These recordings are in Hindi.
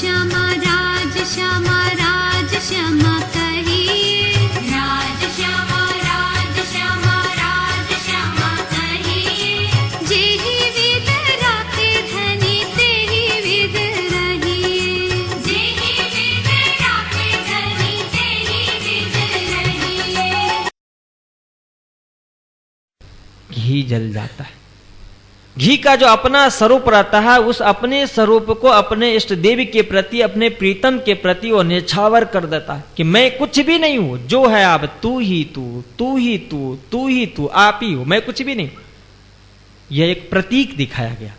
श्यामा राज श्यामा राज श्यामा कहिए, राज श्यामा राज श्यामा राज श्यामा कहिए। जेहि विध राखे धनी तेहि विध रहिए, जेहि विध राखे धनी तेहि विध रहिए। घी जल जाता है। घी का जो अपना स्वरूप रहता है, उस अपने स्वरूप को अपने इष्ट देवी के प्रति, अपने प्रीतम के प्रति वो न्यौछावर कर देता है कि मैं कुछ भी नहीं हूं, जो है आप तू ही तू, तू ही तू, तू ही तू, आप ही हो, मैं कुछ भी नहीं। यह एक प्रतीक दिखाया गया।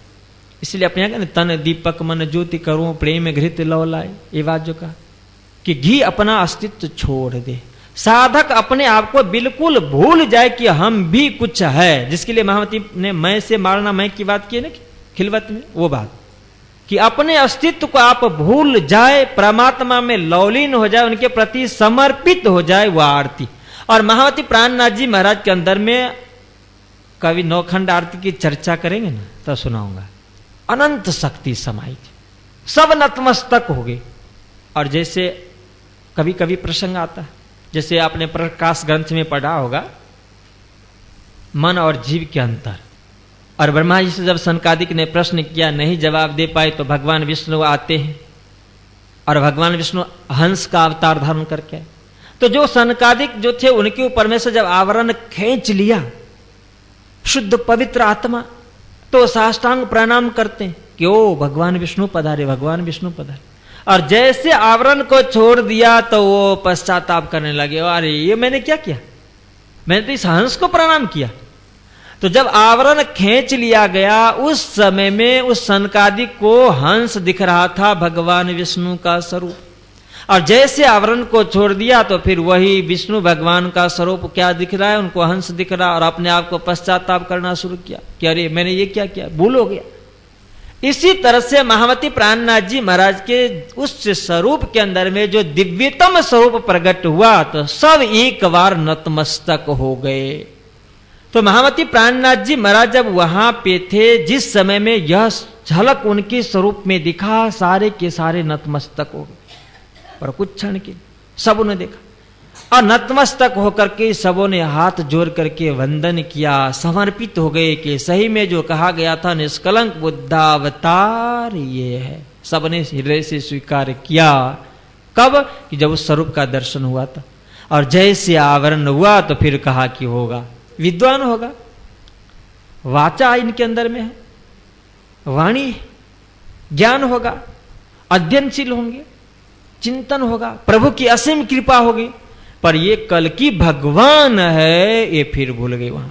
इसलिए अपने यहाँ तन दीपक मन ज्योति करूं प्रेम घृत लौ लाए, ये बात जो कहा कि घी अपना अस्तित्व छोड़ दे, साधक अपने आप को बिल्कुल भूल जाए कि हम भी कुछ है। जिसके लिए महावती ने मैं से मारना मैं की बात की है ना खिलवत में, वो बात कि अपने अस्तित्व को आप भूल जाए, परमात्मा में लौलीन हो जाए, उनके प्रति समर्पित हो जाए, वह आरती। और महावती प्राणनाथ जी महाराज के अंदर में कभी नौखंड आरती की चर्चा करेंगे ना तो सुनाऊंगा। अनंत शक्ति समाई थी, सब नतमस्तक हो गए। और जैसे कभी कभी प्रसंग आता है, जैसे आपने प्रकाश ग्रंथ में पढ़ा होगा, मन और जीव के अंतर। और ब्रह्मा जी से जब सनकादिक ने प्रश्न किया, नहीं जवाब दे पाए, तो भगवान विष्णु आते हैं और भगवान विष्णु हंस का अवतार धारण करके आए। तो जो सनकादिक जो थे उनके ऊपर में से जब आवरण खींच लिया शुद्ध पवित्र आत्मा, तो साष्टांग प्रणाम करते हैं कि ओ भगवान विष्णु पधारे, भगवान विष्णु पधारे। और जैसे आवरण को छोड़ दिया तो वो पश्चाताप करने लगे, अरे ये मैंने क्या किया, मैंने तो इस हंस को प्रणाम किया। तो जब आवरण खींच लिया गया, उस समय में उस सनकादिक को हंस दिख रहा था, भगवान विष्णु का स्वरूप। और जैसे आवरण को छोड़ दिया तो फिर वही विष्णु भगवान का स्वरूप क्या दिख रहा है, उनको हंस दिख रहा, और अपने आप को पश्चाताप करना शुरू किया कि अरे मैंने ये क्या किया, भूल हो गया। इसी तरह से महावती प्राणनाथ जी महाराज के उस स्वरूप के अंदर में जो दिव्यतम स्वरूप प्रकट हुआ, तो सब एक बार नतमस्तक हो गए। तो महावती प्राणनाथ जी महाराज जब वहां पे थे, जिस समय में यह झलक उनके स्वरूप में दिखा, सारे के सारे नतमस्तक हो गए। पर कुछ क्षण के सबों ने देखा और नतमस्तक होकर के सबों ने हाथ जोड़ करके वंदन किया, समर्पित हो गए कि सही में जो कहा गया था निष्कलंक बुद्धावतार ये है। सबने हृदय से स्वीकार किया। कब? कि जब उस स्वरूप का दर्शन हुआ था। और जैसे आवरण हुआ तो फिर कहा कि होगा, विद्वान होगा, वाचा इनके अंदर में है, वाणी, ज्ञान होगा, अध्ययनशील होंगे, चिंतन होगा, प्रभु की असीम कृपा होगी। पर ये कल की भगवान है, ये फिर भूल गए वहां।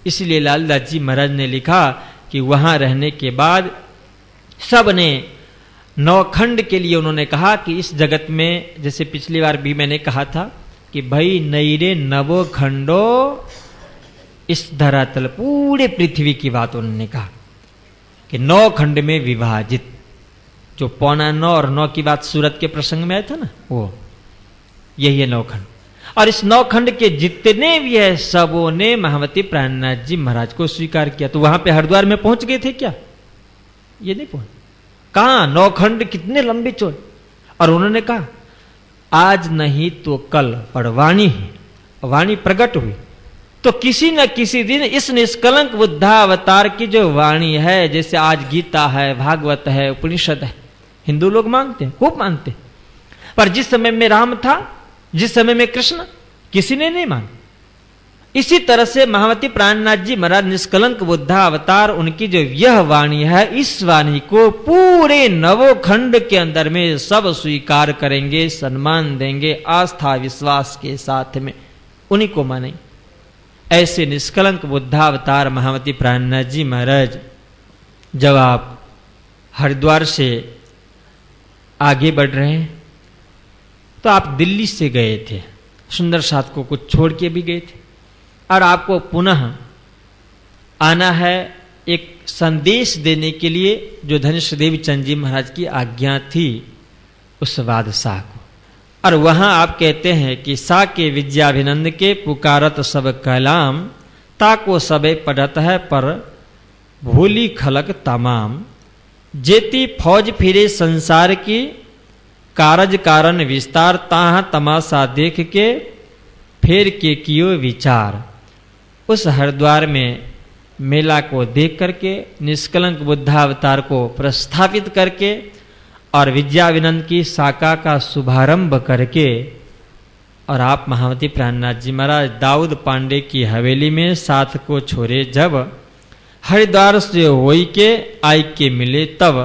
इसलिए लालदास जी महाराज ने लिखा कि वहां रहने के बाद सबने नौखंड के लिए उन्होंने कहा कि इस जगत में, जैसे पिछली बार भी मैंने कहा था कि भाई नईरे नवो खंडो, इस धरातल पूरे पृथ्वी की बात उन्होंने कहा कि 9 खंड में विभाजित। जो 9.25 और 9 की बात सूरत के प्रसंग में आया था ना, वो यही है 9 खंड। और इस 9 खंड के जितने भी है सबों ने महावती प्राणनाथ जी महाराज को स्वीकार किया। तो वहां पे हरिद्वार में पहुंच गए थे क्या? ये नहीं पहुंच, कहां 9 खंड कितने लंबे चौड़े। और उन्होंने कहा आज नहीं तो कल, पर वाणी है, वाणी प्रकट हुई तो किसी न किसी दिन इस निष्कलंक बुद्धावतार की जो वाणी है, जैसे आज गीता है, भागवत है, उपनिषद है, हिंदू लोग मानते हैं, खूब मानते हैं। पर जिस समय में राम था, जिस समय में कृष्ण, किसी ने नहीं माना। इसी तरह से महावती प्राणनाथ जी महाराज निष्कलंक बुद्धावतार, उनकी जो यह वाणी है, इस वाणी को पूरे 9 खंड के अंदर में सब स्वीकार करेंगे, सम्मान देंगे, आस्था विश्वास के साथ में उन्हीं को मानेंगे। ऐसे निष्कलंक बुद्धावतार महावती प्राणनाथ जी महाराज जब आप हरिद्वार से आगे बढ़ रहे हैं तो आप दिल्ली से गए थे, सुंदर साथ को कुछ छोड़ के भी गए थे, और आपको पुनः आना है एक संदेश देने के लिए जो धनुष देवी चंद जी महाराज की आज्ञा थी उस बादशाह को। और वहां आप कहते हैं कि सा के विद्याभिनंद के पुकारत सब कलाम, ताको सबे पढ़त है पर भूली खलक तमाम, जेती फौज फिरे संसार की, कारज कारण विस्तार, ताह तमाशा देख के फेर के कियो विचार। उस हरिद्वार में मेला को देख करके, निष्कलंक बुद्धावतार को प्रस्थापित करके और विद्या विनंद की शाखा का शुभारंभ करके, और आप महामती प्राणनाथ जी महाराज दाऊद पांडे की हवेली में साथ को छोड़े जब हरिद्वार से होई के आई के मिले तब,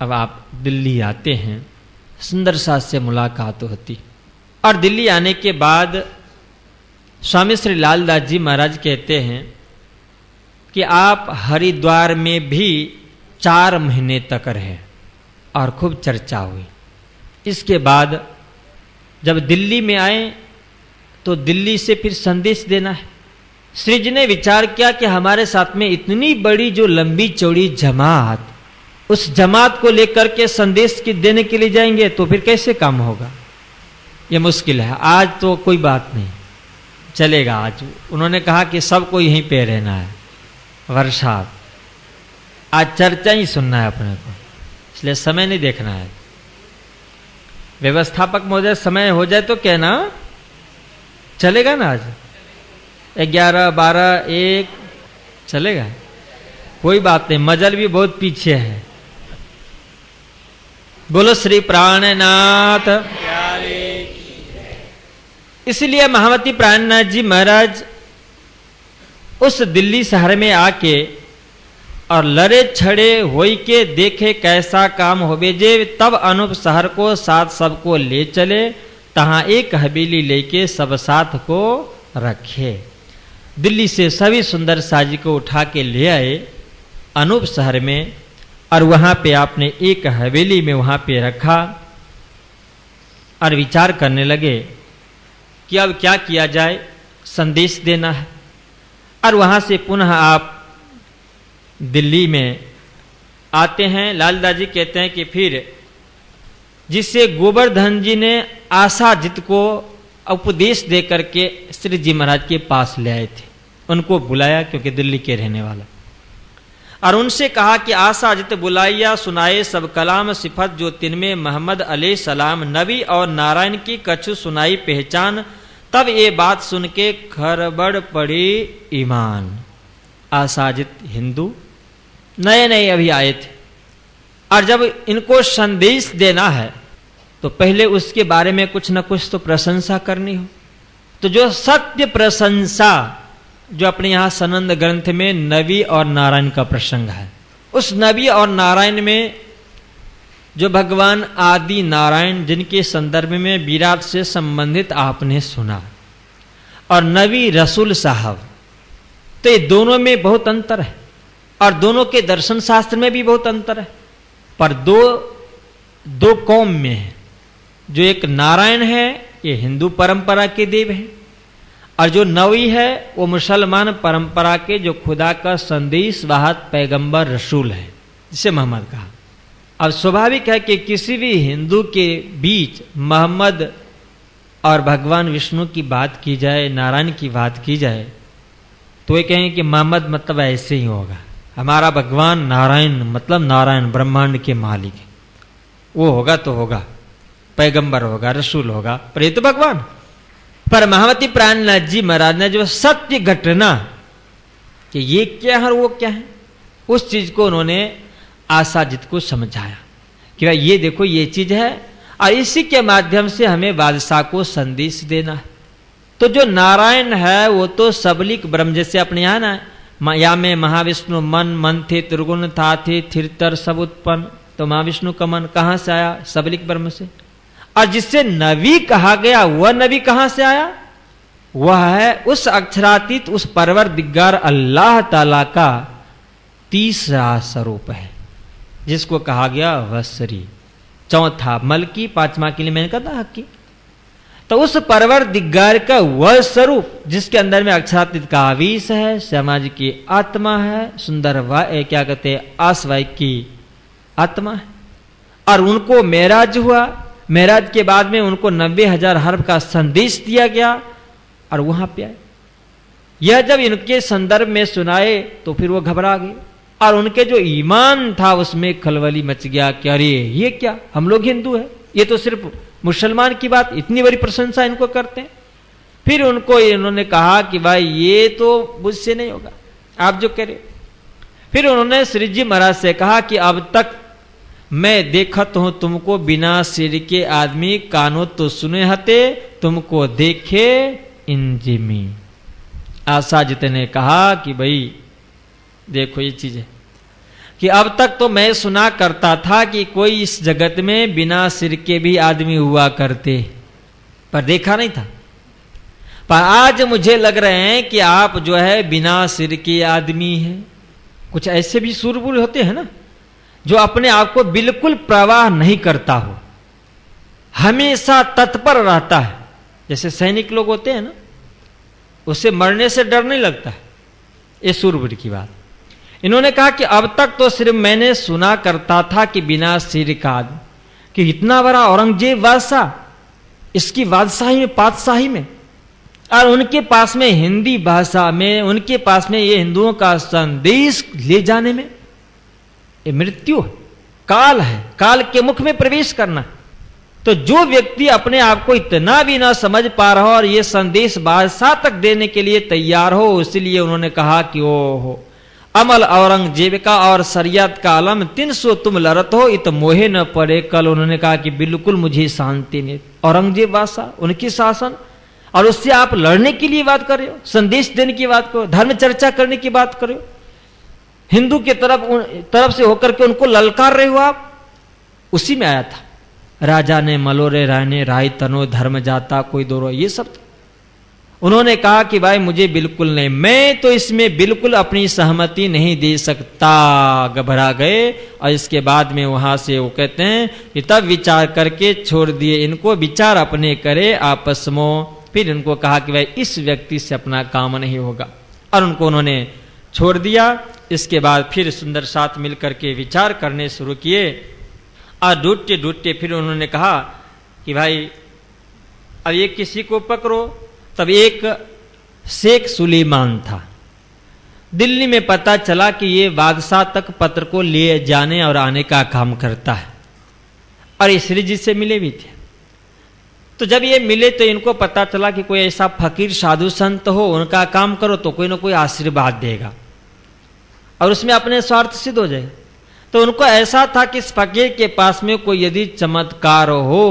अब आप दिल्ली आते हैं, सुंदर साथ से मुलाकात होती। और दिल्ली आने के बाद स्वामी श्री लालदास जी महाराज कहते हैं कि आप हरिद्वार में भी 4 महीने तक रहे और खूब चर्चा हुई। इसके बाद जब दिल्ली में आए तो दिल्ली से फिर संदेश देना है। श्री जी ने विचार किया कि हमारे साथ में इतनी बड़ी जो लंबी चौड़ी जमात, उस जमात को लेकर के संदेश की देने के लिए जाएंगे तो फिर कैसे काम होगा, ये मुश्किल है। आज तो कोई बात नहीं, चलेगा। आज उन्होंने कहा कि सबको यहीं पे रहना है, वर्षात, आज चर्चा ही सुनना है अपने को, इसलिए समय नहीं देखना है। व्यवस्थापक महोदय समय हो जाए तो कहना, चलेगा ना, आज 11, 12, 1 चलेगा, कोई बात नहीं, मजल भी बहुत पीछे है। बोलो श्री प्राणनाथ। इसलिए महामती प्राणनाथ जी महाराज उस दिल्ली शहर में आके और लड़े छड़े होई के देखे कैसा काम होबे जे, तब अनूप शहर को साथ सबको ले चले, तहां एक हवेली लेके सब साथ को रखे। दिल्ली से सभी सुंदर साजी को उठा के ले आए अनूप शहर में, और वहां पे आपने एक हवेली में वहां पे रखा और विचार करने लगे कि अब क्या किया जाए, संदेश देना है। और वहां से पुनः आप दिल्ली में आते हैं। लालदास जी कहते हैं कि फिर जिससे गोवर्धन जी ने आशाजित को उपदेश दे करके श्री जी महाराज के पास ले आए थे, उनको बुलाया क्योंकि दिल्ली के रहने वाला, और उनसे कहा कि आशाजित बुलाइया सुनाए सब कलाम, सिफत जो तिनमें मोहम्मद अलैहि सलाम, नबी और नारायण की कछु सुनाई पहचान, तब ये बात सुन के खरबड़ पड़ी ईमान। आशाजित हिंदू नए नए अभी आए थे, और जब इनको संदेश देना है तो पहले उसके बारे में कुछ न कुछ तो प्रशंसा करनी हो। तो जो सत्य प्रशंसा जो अपने यहाँ सनंद ग्रंथ में नबी और नारायण का प्रसंग है, उस नबी और नारायण में जो भगवान आदि नारायण जिनके संदर्भ में विराट से संबंधित आपने सुना, और नबी रसूल साहब, तो ये दोनों में बहुत अंतर है, और दोनों के दर्शन शास्त्र में भी बहुत अंतर है। पर दो कौम में है, जो एक नारायण है ये हिंदू परंपरा के देव हैं, और जो नबी है वो मुसलमान परंपरा के जो खुदा का संदेश वाहक पैगंबर रसूल है, जिसे मोहम्मद कहा। अब स्वाभाविक है कि किसी भी हिंदू के बीच मोहम्मद और भगवान विष्णु की बात की जाए, नारायण की बात की जाए, तो ये कहेंगे कि मोहम्मद मतलब ऐसे ही होगा, हमारा भगवान नारायण मतलब नारायण ब्रह्मांड के मालिक है, वो होगा तो होगा, पैगंबर होगा, रसूल होगा, पर ये तो भगवान। पर महामती प्राणनाथ जी महाराज ने जो सत्य घटना कि ये क्या है और वो क्या है, उस चीज को उन्होंने आशाजित को समझाया कि भाई ये देखो ये चीज है, और इसी के माध्यम से हमें बादशाह को संदेश देना है। तो जो नारायण है वो तो सबलिक ब्रह्म, जैसे अपने यहाँ ना या में महाविष्णु मन, मन थे त्रिगुण था थे थिरतर सब उत्पन्न, तो महाविष्णु का मन कहाँ से आया, सबलिक ब्रह्म से। और जिससे नबी कहा गया वह नबी कहां से आया, वह है उस अक्षरातीत उस परवर दिग्गार अल्लाह ताला का तीसरा स्वरूप है, जिसको कहा गया वसरी, चौथा मलकी, पांचवा के लिए मैंने कहा हकी। तो उस परवर दिग्गार का वह स्वरूप जिसके अंदर में अक्षरातीत का आवीश है, समाज की आत्मा है, सुंदर क्या कहते हैं आसवाई की आत्मा है, और उनको मेराज हुआ। मेराज के बाद में उनको 90,000 हर्फ का संदेश दिया गया, और वहां पे आए। यह जब इनके संदर्भ में सुनाए तो फिर वो घबरा गए, और उनके जो ईमान था उसमें खलबली मच गया कि अरे ये क्या, हम लोग हिंदू हैं, ये तो सिर्फ मुसलमान की बात, इतनी बड़ी प्रशंसा इनको करते हैं। फिर उनको इन्होंने कहा कि भाई ये तो मुझसे नहीं होगा, आप जो कह रहे। फिर उन्होंने श्री जी महाराज से कहा कि अब तक मैं देखत हूं तुमको बिना सिर के आदमी, कानो तो सुने हते, तुमको देखे इंजिमी। आशा जी ने कहा कि भाई देखो ये चीज है कि अब तक तो मैं सुना करता था कि कोई इस जगत में बिना सिर के भी आदमी हुआ करते, पर देखा नहीं था। पर आज मुझे लग रहे हैं कि आप जो है बिना सिर के आदमी हैं। कुछ ऐसे भी सूरवीर होते हैं ना, जो अपने आप को बिल्कुल प्रवाह नहीं करता हो, हमेशा तत्पर रहता है। जैसे सैनिक लोग होते हैं ना, उससे मरने से डर नहीं लगता है, ये सूरवीर की बात। इन्होंने कहा कि अब तक तो सिर्फ मैंने सुना करता था कि बिना सिर का आदमी, कि इतना बड़ा औरंगजेब बादशाह, इसकी बादशाही में, पातशाही में, और उनके पास में हिंदी भाषा में, उनके पास में ये हिंदुओं का संदेश ले जाने में, ये मृत्यु है, काल है, काल के मुख में प्रवेश करना। तो जो व्यक्ति अपने आप को इतना भी ना समझ पा रहा हो और ये संदेश बादशाह तक देने के लिए तैयार हो, इसलिए उन्होंने कहा कि ओ अमल औरंगजेब का और शरीयत का आलम 300 तुम लड़त हो, इत मोहे न पड़े कल। उन्होंने कहा कि बिल्कुल मुझे शांति नहीं, औरंगजेब बादशाह, उनकी शासन, और उससे आप लड़ने के लिए बात कर रहे हो, संदेश देने की बात करो, धर्म चर्चा करने की बात कर रहे हो, हिंदू के तरफ से होकर के उनको ललकार रहे हो आप। उसी में आया था, राजा ने मलोरे राने राय तनो धर्म जाता कोई दोरो, ये सब। उन्होंने कहा कि भाई मुझे बिल्कुल नहीं, मैं तो इसमें बिल्कुल अपनी सहमति नहीं दे सकता। घबरा गए और इसके बाद में वहां से वो कहते हैं कि तब विचार करके छोड़ दिए इनको, विचार अपने करे आपस में। फिर इनको कहा कि भाई इस व्यक्ति से अपना काम नहीं होगा, और उनको उन्होंने छोड़ दिया। इसके बाद फिर सुंदर साथ मिलकर के विचार करने शुरू किए, और ढूंढते ढूंढते फिर उन्होंने कहा कि भाई अब ये किसी को पकड़ो। तब एक शेख सुलेमान था, दिल्ली में पता चला कि ये बादशाह तक पत्र को ले जाने और आने का काम करता है, और ये श्री जी से मिले भी थे। तो जब ये मिले तो इनको पता चला कि कोई ऐसा फकीर साधु संत हो, उनका काम करो तो कोई ना कोई आशीर्वाद देगा और उसमें अपने स्वार्थ सिद्ध हो जाए। तो उनको ऐसा था कि इस फकीर के पास में कोई यदि चमत्कार हो,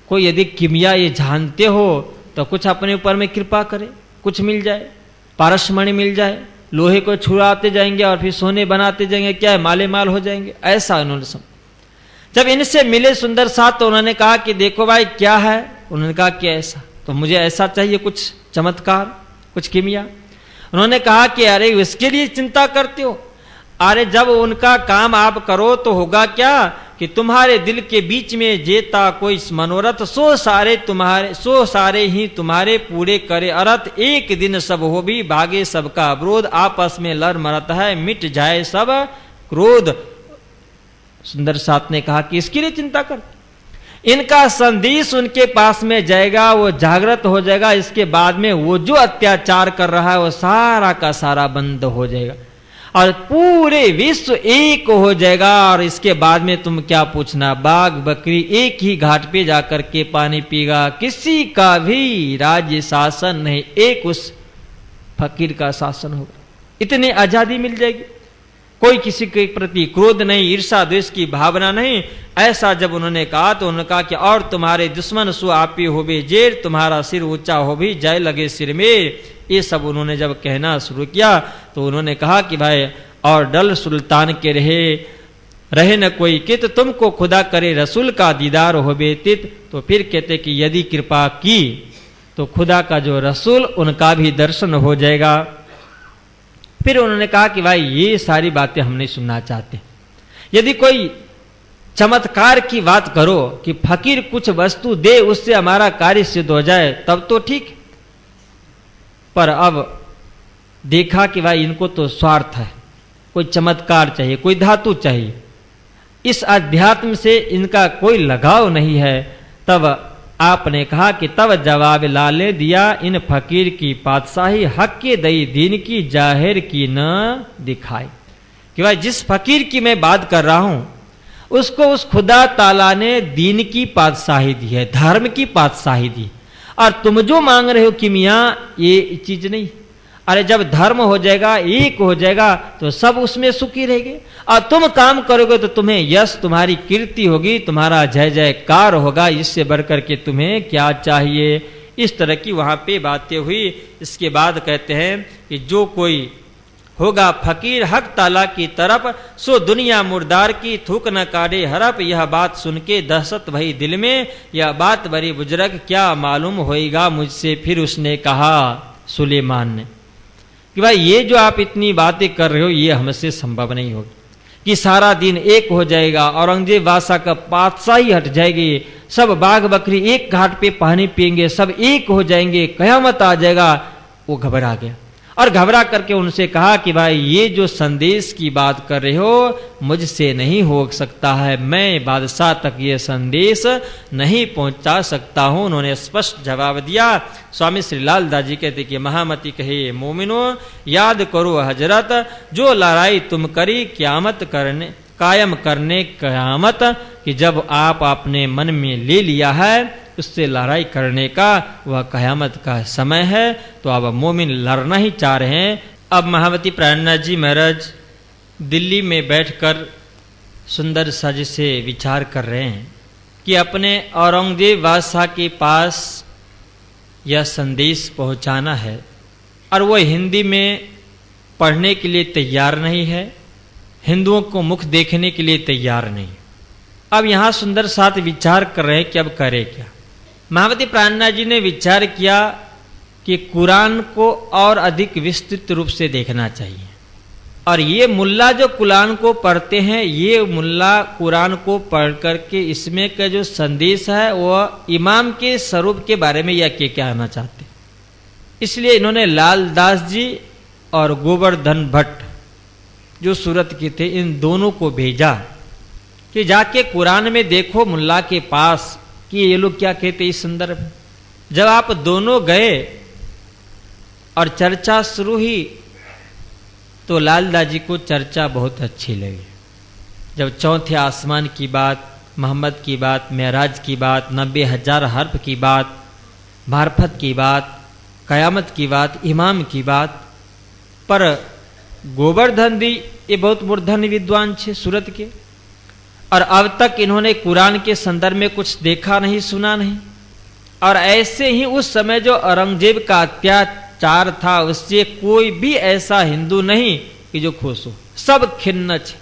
कोई यदि किमिया ये जानते हो, तो कुछ अपने ऊपर में कृपा करे, कुछ मिल जाए, पारसमणि मिल जाए, लोहे को छुड़ाते जाएंगे और फिर सोने बनाते जाएंगे, क्या है, माले माल हो जाएंगे। ऐसा उन्होंने सब जब इनसे मिले सुंदर साथ, तो उन्होंने कहा कि देखो भाई क्या है। उन्होंने कहा कि ऐसा, तो मुझे ऐसा चाहिए, कुछ चमत्कार, कुछ किमिया। उन्होंने कहा कि अरे इसके लिए चिंता करते हो, अरे जब उनका काम आप करो तो होगा क्या कि तुम्हारे दिल के बीच में जेता कोई मनोरथ, सो सारे ही तुम्हारे पूरे करे अरथ। एक दिन सब हो भी भागे सबका अवरोध, आपस में लड़ मरत है मिट जाए सब क्रोध। सुंदर साथ ने कहा कि इसके लिए चिंता कर, इनका संदेश उनके पास में जाएगा, वो जागृत हो जाएगा। इसके बाद में वो जो अत्याचार कर रहा है वो सारा का सारा बंद हो जाएगा और पूरे विश्व एक हो जाएगा। और इसके बाद में तुम क्या पूछना, बाघ बकरी एक ही घाट पे जाकर के पानी पीगा, किसी का भी राज्य शासन नहीं, एक उस फकीर का शासन होगा। इतनी आजादी मिल जाएगी, कोई किसी के प्रति क्रोध नहीं, ईर्षा द्वेष की भावना नहीं। ऐसा जब उन्होंने कहा तो उन्होंने कहा कि और तुम्हारे दुश्मन सो आपी हो भी जेर, तुम्हारा सिर ऊंचा हो भी जाए लगे सिर में। ये सब उन्होंने जब कहना शुरू किया तो उन्होंने कहा कि भाई और डल सुल्तान के रहे न कोई कित, तुमको खुदा करे रसूल का दीदार हो बेतित। तो फिर कहते कि यदि कृपा की तो खुदा का जो रसूल उनका भी दर्शन हो जाएगा। फिर उन्होंने कहा कि भाई ये सारी बातें हम नहीं सुनना चाहते, यदि कोई चमत्कार की बात करो कि फकीर कुछ वस्तु दे उससे हमारा कार्य सिद्ध हो जाए तब तो ठीक। पर अब देखा कि भाई इनको तो स्वार्थ है, कोई चमत्कार चाहिए, कोई धातु चाहिए, इस अध्यात्म से इनका कोई लगाव नहीं है। तब आपने कहा कि तब जवाब लाले दिया इन फकीर की पातशाही, हक के दई दीन की जाहिर की न दिखाई। कि भाई जिस फकीर की मैं बात कर रहा हूं उसको उस खुदा ताला ने दीन की पातशाही दी है, धर्म की पातशाही दी, और तुम जो मांग रहे हो कि मियाँ ये चीज नहीं। अरे जब धर्म हो जाएगा, एक हो जाएगा, तो सब उसमें सुखी रहेंगे, और तुम काम करोगे तो तुम्हें यश, तुम्हारी कीर्ति होगी, तुम्हारा जय जयकार होगा, इससे बढ़कर के तुम्हें क्या चाहिए। इस तरह की वहां पे बातें हुई। इसके बाद कहते हैं कि जो कोई होगा फकीर हक ताला की तरफ, सो दुनिया मुर्दार की थूक न काटे हरप। यह बात सुन के दहशत भई दिल में, यह बात बड़ी बुजुर्ग क्या मालूम होएगा मुझसे। फिर उसने कहा, सुलेमान ने, कि भाई ये जो आप इतनी बातें कर रहे हो ये हमसे संभव नहीं होगी कि सारा दिन एक हो जाएगा, औरंगजेब बादशाह का पातशाही हट जाएगी, सब बाघ बकरी एक घाट पे पानी पिएंगे, सब एक हो जाएंगे, कयामत आ जाएगा। वो घबरा गया और घबरा करके उनसे कहा कि भाई ये जो संदेश की बात कर रहे हो मुझसे नहीं हो सकता है, मैं बादशाह तक ये संदेश नहीं पहुंचा सकता हूं। उन्होंने स्पष्ट जवाब दिया। स्वामी श्री लाल दास जी कहते कि महामती कहे मोमिनो याद करो हजरत, जो लड़ाई तुम करी क्यामत करने कायम करने कयामत, कि जब आप अपने मन में ले लिया है उससे लड़ाई करने का वह कयामत का समय है, तो अब मोमिन लड़ना ही चाह रहे हैं। अब महावती प्राणनाथ जी महाराज दिल्ली में बैठकर सुंदर सज से विचार कर रहे हैं कि अपने औरंगजेब बादशाह के पास यह संदेश पहुंचाना है, और वह हिंदी में पढ़ने के लिए तैयार नहीं है, हिंदुओं को मुख देखने के लिए तैयार नहीं। अब यहां सुंदर साथ विचार कर रहे हैं कि अब करे क्या। महावती प्राणनाथ जी ने विचार किया कि कुरान को और अधिक विस्तृत रूप से देखना चाहिए, और ये मुल्ला जो कुरान को पढ़ते हैं, ये मुल्ला कुरान को पढ़ करके इसमें का जो संदेश है वह इमाम के स्वरूप के बारे में यह क्या कहना चाहते। इसलिए इन्होंने लाल दास जी और गोवर्धन भट्ट जो सूरत के थे, इन दोनों को भेजा कि जाके कुरान में देखो मुल्ला के पास कि ये लोग क्या कहते इस संदर्भ में। जब आप दोनों गए और चर्चा शुरू हुई तो लालदास जी को चर्चा बहुत अच्छी लगी। जब चौथे आसमान की बात, मोहम्मद की बात, मेराज की बात, 90,000 हर्फ की बात, मार्फत की बात, कयामत की बात, इमाम की बात, पर गोवर्धन दी ये बहुत मूर्धन्य विद्वान छे सूरत के, और अब तक इन्होंने कुरान के संदर्भ में कुछ देखा नहीं, सुना नहीं। और ऐसे ही उस समय जो औरंगजेब का अत्याचार था उससे कोई भी ऐसा हिंदू नहीं कि जो खुश हो, सब खिन्न थे।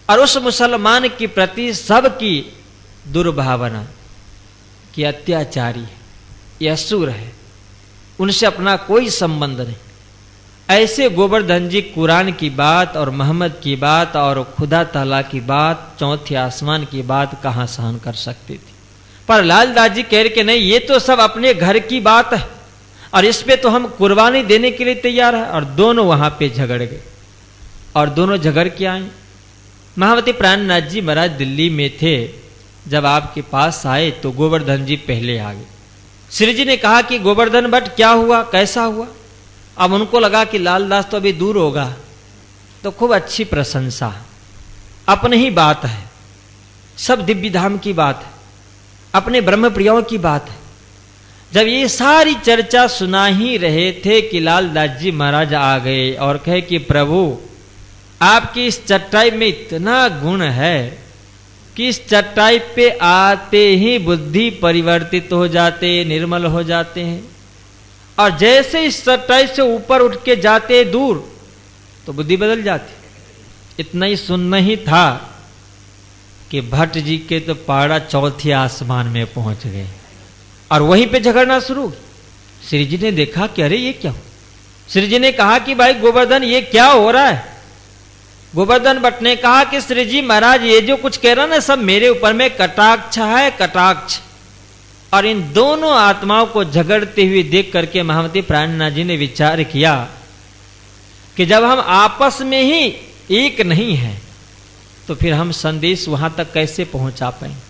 और उस मुसलमान के प्रति सबकी दुर्भावना कि अत्याचारी है, यह असुर है, उनसे अपना कोई संबंध नहीं। ऐसे गोवर्धन जी कुरान की बात और मोहम्मद की बात और खुदा ताला की बात, चौथे आसमान की बात कहां सहन कर सकते थे। पर लालदास जी कह रहे कि नहीं, ये तो सब अपने घर की बात है और इस पे तो हम कुर्बानी देने के लिए तैयार है। और दोनों वहां पे झगड़ गए, और दोनों झगड़ के आए। महावती प्राणनाथ जी महाराज दिल्ली में थे, जब आपके पास आए तो गोवर्धन जी पहले आ गए। श्री जी ने कहा कि गोवर्धन भट्ट क्या हुआ, कैसा हुआ। अब उनको लगा कि लालदास तो अभी दूर होगा, तो खूब अच्छी प्रशंसा, अपनी ही बात है, सब दिव्य धाम की बात है, अपने ब्रह्म प्रियों की बात है। जब ये सारी चर्चा सुना ही रहे थे कि लालदास जी महाराज आ गए और कहे कि प्रभु आपकी इस चट्टाई में इतना गुण है कि इस चट्टाई पे आते ही बुद्धि परिवर्तित हो जाते, निर्मल हो जाते हैं, और जैसे इस चट्टाई से ऊपर उठ के जाते दूर तो बुद्धि बदल जाती। इतना ही सुनना ही था कि भट्ट जी के तो पाड़ा चौथे आसमान में पहुंच गए और वहीं पे झगड़ना शुरू। श्री जी ने देखा कि अरे ये क्या हो। श्री जी ने कहा कि भाई गोवर्धन ये क्या हो रहा है। गोवर्धन भट्ट ने कहा कि श्री जी महाराज ये जो कुछ कह रहा ना सब मेरे ऊपर में कटाक्ष है, कटाक्ष। और इन दोनों आत्माओं को झगड़ते हुए देख करके महावती प्राणनाथ जी ने विचार किया कि जब हम आपस में ही एक नहीं हैं तो फिर हम संदेश वहां तक कैसे पहुंचा पाएंगे।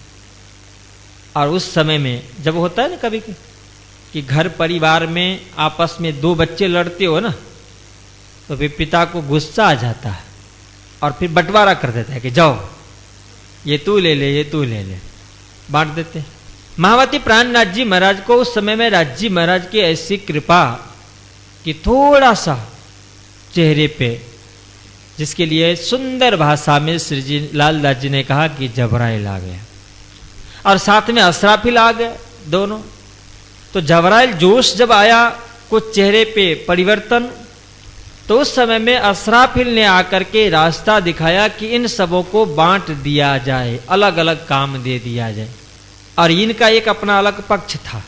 और उस समय में जब होता है ना कभी कि घर परिवार में आपस में दो बच्चे लड़ते हो ना, तो फिर पिता को गुस्सा आ जाता है और फिर बंटवारा कर देता है कि जाओ ये तू ले ले, ये तू ले ले, बांट देते हैं। महामती प्राणनाथ जी महाराज को उस समय में राज जी महाराज की ऐसी कृपा कि थोड़ा सा चेहरे पे, जिसके लिए सुंदर भाषा में श्री जी लालदास जी ने कहा कि जबराइल आ गया और साथ में असराफिल आ गए दोनों। तो जबराइल जोश जब आया, कुछ चेहरे पे परिवर्तन, तो उस समय में असराफिल ने आकर के रास्ता दिखाया कि इन सबों को बांट दिया जाए, अलग अलग काम दे दिया जाए। और इनका एक अपना अलग पक्ष था।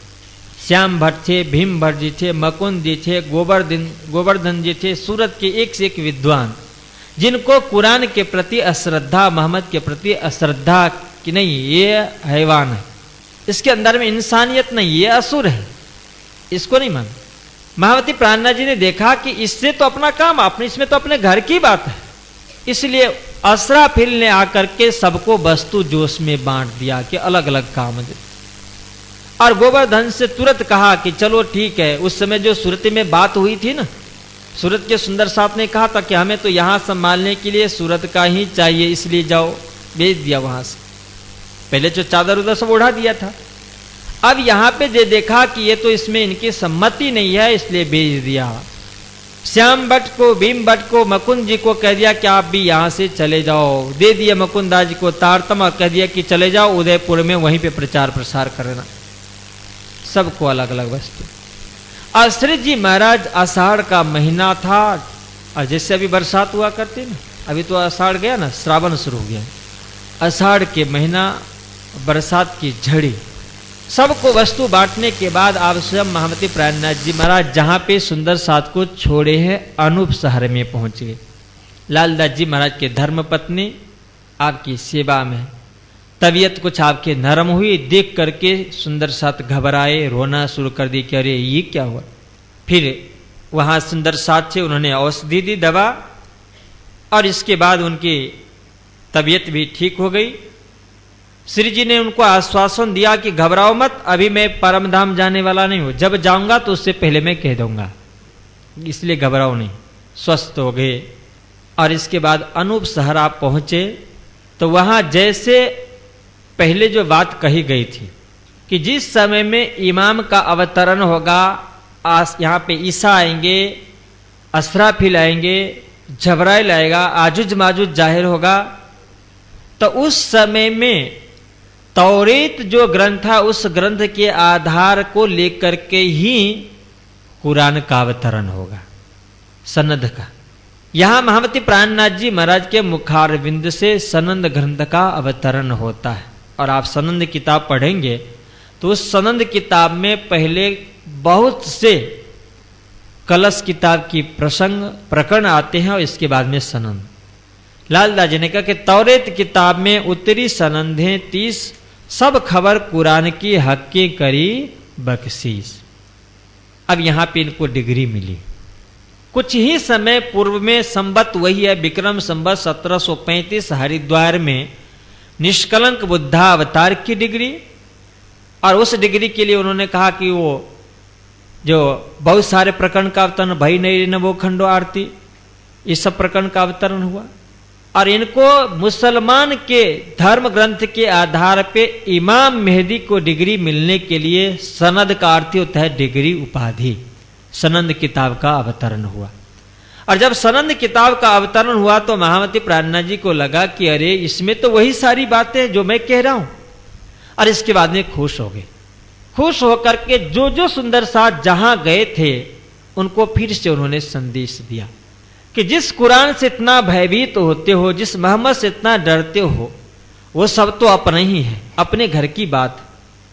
श्याम भट्ट थे, भीम भट्ट जी थे, मुकुंद जी थे, गोवर्धन जी थे, सूरत के एक से एक विद्वान, जिनको कुरान के प्रति अश्रद्धा, मोहम्मद के प्रति अश्रद्धा कि नहीं ये हैवान है, इसके अंदर में इंसानियत नहीं, ये असुर है, इसको नहीं माना। महामती प्राणनाथ जी ने देखा कि इससे तो अपना काम आपने, इसमें तो अपने घर की बात है, इसलिए असराफिल ने आकर के सबको वस्तु जोश में बांट दिया कि अलग अलग काम दे। और गोवर्धन से तुरंत कहा कि चलो ठीक है। उस समय जो सूरत में बात हुई थी ना, सूरत के सुंदर साथ ने कहा था कि हमें तो यहां संभालने के लिए सूरत का ही चाहिए, इसलिए जाओ, भेज दिया वहां से। पहले जो चादर उधर सब उड़ा दिया था, अब यहां पे देखा कि ये तो इसमें इनकी सम्मति नहीं है, इसलिए भेज दिया। श्याम भट्ट को, भीम भट्ट को, मुकुंद जी को कह दिया कि आप भी यहां से चले जाओ, दे दिया मुकुंदा जी को तारतमा, कह दिया कि चले जाओ उदयपुर में, वहीं पे प्रचार प्रसार करना, सबको अलग अलग वस्तु। श्री जी महाराज आषाढ़ का महीना था, और जैसे अभी बरसात हुआ करती ना, अभी तो आषाढ़ गया ना, श्रावण शुरू हो गया, आषाढ़ के महीना बरसात की झड़ी, सबको वस्तु बांटने के बाद आप स्वयं महामती प्राणनाथ जी महाराज जहां पे सुंदर साथ को छोड़े हैं, अनूप शहर में पहुंच गए। लालदास जी महाराज के धर्मपत्नी आपकी सेवा में, तबीयत कुछ आपके नरम हुई, देख करके सुंदर साथ घबराए, रोना शुरू कर दी कि अरे ये क्या हुआ। फिर वहां सुंदर साथ से उन्होंने औषधि दी, दवा, और इसके बाद उनकी तबीयत भी ठीक हो गई। श्री जी ने उनको आश्वासन दिया कि घबराओ मत, अभी मैं परम धाम जाने वाला नहीं हूं, जब जाऊंगा तो उससे पहले मैं कह दूंगा, इसलिए घबराओ नहीं। स्वस्थ हो गए। और इसके बाद अनूप शहर आप पहुंचे, तो वहां जैसे पहले जो बात कही गई थी कि जिस समय में इमाम का अवतरण होगा, यहाँ पे ईसा आएंगे, असराफिल आएंगे, जबराइल आएगा, आजुज माजुज जाहिर होगा, तो उस समय में तौरेत जो ग्रंथ था, उस ग्रंथ के आधार को लेकर के ही कुरान का अवतरण होगा, सनद का। यहां महामती प्राणनाथ जी महाराज के मुखारविंद से सनंद ग्रंथ का अवतरण होता है। और आप सनंद किताब पढ़ेंगे तो उस सनंद किताब में पहले बहुत से कलश किताब की प्रकरण आते हैं, और इसके बाद में सनंद। लालदास जी ने कहा कि तौरेत किताब में उत्तरी सनंदें 30, सब खबर कुरान की हक की करी बख्शीश। अब यहां पे इनको डिग्री मिली। कुछ ही समय पूर्व में संवत वही है, विक्रम संवत 1735 हरिद्वार में निष्कलंक बुद्धा अवतार की डिग्री, और उस डिग्री के लिए उन्होंने कहा कि वो जो बहुत सारे प्रकरण का अवतरण, भई नहीं नवो खंडो आरती, इस सब प्रकरण का अवतरण हुआ। और इनको मुसलमान के धर्म ग्रंथ के आधार पे इमाम मेहदी को डिग्री मिलने के लिए सनद का अर्थ होता है डिग्री, उपाधि। सनंद किताब का अवतरण हुआ। और जब सनंद किताब का अवतरण हुआ तो महामती प्राणनाथ जी को लगा कि अरे इसमें तो वही सारी बातें जो मैं कह रहा हूं। और इसके बाद में खुश हो गए। खुश होकर के जो जो सुंदर साथ जहां गए थे उनको फिर से उन्होंने संदेश दिया कि जिस कुरान से इतना भयभीत होते हो, जिस मोहम्मद से इतना डरते हो, वो सब तो अपने ही है, अपने घर की बात।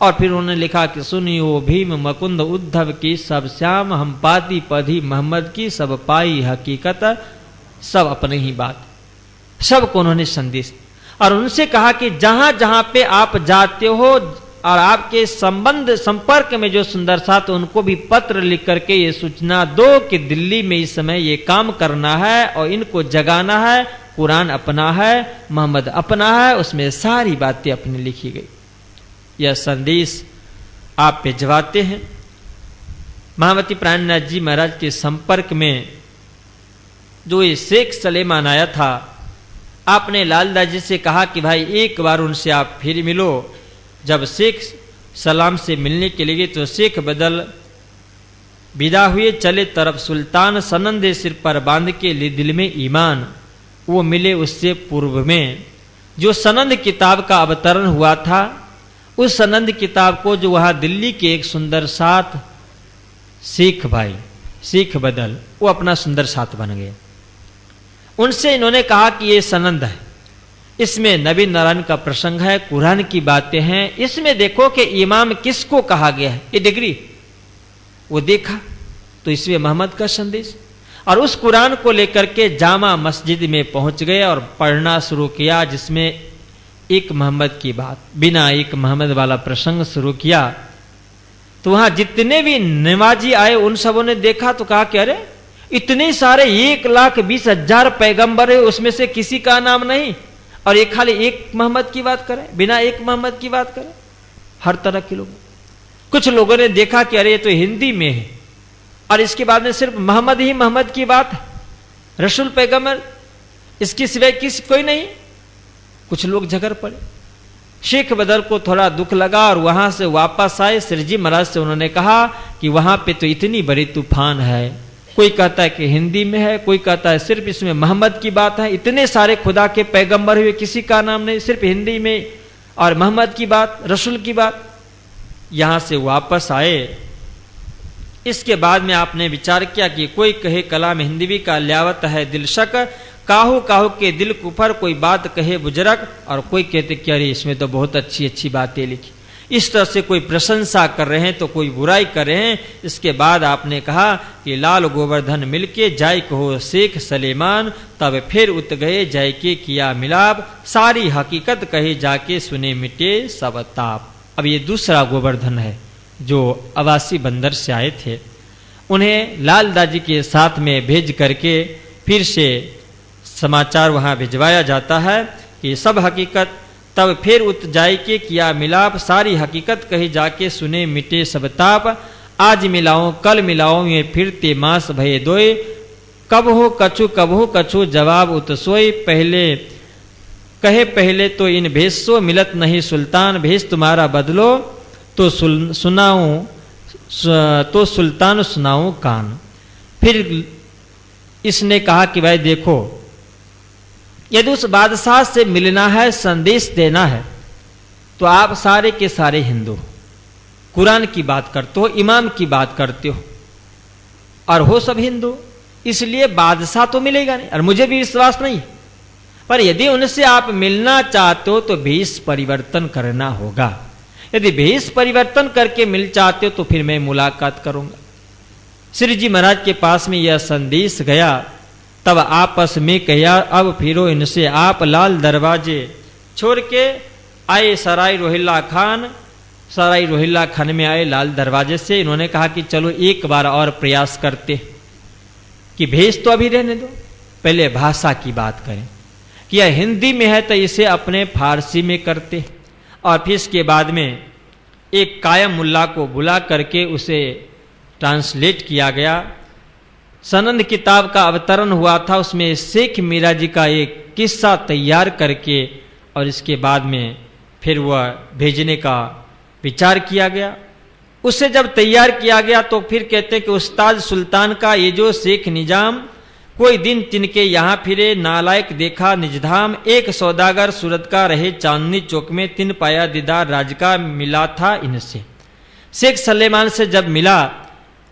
और फिर उन्होंने लिखा कि सुनियो भीम मुकुंद उद्धव की सब श्याम, हम पाती पधी मोहम्मद की सब पाई हकीकत, सब अपने ही बात। सबको उन्होंने संदेश, और उनसे कहा कि जहां जहां पे आप जाते हो और आपके संबंध संपर्क में जो सुंदर साथ, उनको भी पत्र लिख करके ये सूचना दो कि दिल्ली में इस समय ये काम करना है और इनको जगाना है, कुरान अपना है, मोहम्मद अपना है, उसमें सारी बातें अपनी लिखी गई। यह संदेश आप भिजवाते हैं। महामती प्राणनाथ जी महाराज के संपर्क में जो ये शेख सलेमान आया था, आपने लालदास जी से कहा कि भाई एक बार उनसे आप फिर मिलो। जब शेख सलाम से मिलने के लिए तो शेख बदल विदा हुए, चले तरफ सुल्तान सनंदे सिर पर बांध के लिए दिल में ईमान। वो मिले उससे पूर्व में जो सनंद किताब का अवतरण हुआ था, उस सनंद किताब को जो वहां दिल्ली के एक सुंदर साथ शेख भाई शेख बदल वो अपना सुंदर साथ बन गए। उनसे इन्होंने कहा कि ये सनंद है, इसमें नबी नारायण का प्रसंग है, कुरान की बातें हैं, इसमें देखो कि इमाम किसको कहा गया है, ये डिग्री। वो देखा तो इसमें मोहम्मद का संदेश, और उस कुरान को लेकर के जामा मस्जिद में पहुंच गए और पढ़ना शुरू किया, जिसमें एक मोहम्मद की बात, बिना एक मोहम्मद वाला प्रसंग शुरू किया। तो वहां जितने भी नमाजी आए उन सबों ने देखा तो कहा कि अरे इतने सारे 1,20,000 पैगंबर है, उसमें से किसी का नाम नहीं, और ये खाली एक मोहम्मद की बात करें, बिना एक मोहम्मद की बात करें। हर तरह के लोग, कुछ लोगों ने देखा कि अरे ये तो हिंदी में है, और इसके बाद में सिर्फ मोहम्मद ही मोहम्मद की बात है, रसूल पैगंबर इसकी सिवाय किसी कोई नहीं। कुछ लोग झगड़ पड़े। शेख बदल को थोड़ा दुख लगा और वहां से वापस आए। सिरजी महाराज से उन्होंने कहा कि वहां पे तो इतनी बड़ी तूफान है, कोई कहता है कि हिंदी में है, कोई कहता है सिर्फ इसमें मोहम्मद की बात है, इतने सारे खुदा के पैगंबर हुए, किसी का नाम नहीं, सिर्फ हिंदी में और मोहम्मद की बात, रसूल की बात। यहां से वापस आए। इसके बाद में आपने विचार किया कि कोई कहे कलाम हिंदवी का ल्यावत है दिलशक, काहू काहू के दिल कुफर, कोई बात कहे बुजरक, और कोई कहते कि अरे इसमें तो बहुत अच्छी अच्छी बातें लिखी। इस तरह से कोई प्रशंसा कर रहे हैं तो कोई बुराई कर रहे हैं। इसके बाद आपने कहा कि लाल गोवर्धन मिलके जाय कहो शेख सलेमान, तब फिर उत गए जाय के किया मिलाप, सारी हकीकत कहे जाके सुने मिटे सब ताप। अब ये दूसरा गोवर्धन है जो अवासी बंदर से आए थे, उन्हें लाल दाजी के साथ में भेज करके फिर से समाचार वहां भिजवाया जाता है कि सब हकीकत तब फिर उत जाय के किया मिलाप, सारी हकीकत कही जाके सुने मिटे सब ताप, आज मिलाओ कल मिलाओ ये फिरते मास भये दोए, कब हो कछु जवाब उत सोई, पहले कहे पहले तो इन भेषो मिलत नहीं सुल्तान, भेष तुम्हारा बदलो तो सुनाऊं तो सुल्तान सुनाऊं कान। फिर इसने कहा कि भाई देखो, यदि उस बादशाह से मिलना है, संदेश देना है, तो आप सारे के सारे हिंदू कुरान की बात करते हो, इमाम की बात करते हो, और हो सब हिंदू, इसलिए बादशाह तो मिलेगा नहीं, और मुझे भी विश्वास नहीं। पर यदि उनसे आप मिलना चाहते हो तो भेष परिवर्तन करना होगा। यदि भेष परिवर्तन करके मिल चाहते हो तो फिर मैं मुलाकात करूंगा। श्री जी महाराज के पास में यह संदेश गया, तब आपस में कहा अब फिरो इनसे आप, लाल दरवाजे छोड़ के आए सराय रोहिल्ला खान। सराय रोहिल्ला खान में आए लाल दरवाजे से। इन्होंने कहा कि चलो एक बार और प्रयास करते कि भेष तो अभी रहने दो, पहले भाषा की बात करें कि यह हिंदी में है तो इसे अपने फारसी में करते, और फिर इसके बाद में एक कायम मुल्ला को बुला करके उसे ट्रांसलेट किया गया। सनंद किताब का अवतरण हुआ था, उसमें शेख मीरा जी का एक किस्सा तैयार करके और इसके बाद में फिर वह भेजने का विचार किया गया। उससे जब तैयार किया गया तो फिर कहते हैं कि उस्ताद सुल्तान का ये जो शेख निजाम, कोई दिन तिनके यहाँ फिरे, नालायक देखा निजधाम, एक सौदागर सूरत का रहे चांदनी चौक में, तिन पाया दीदार राज का मिला था इनसे। शेख सलेमान से जब मिला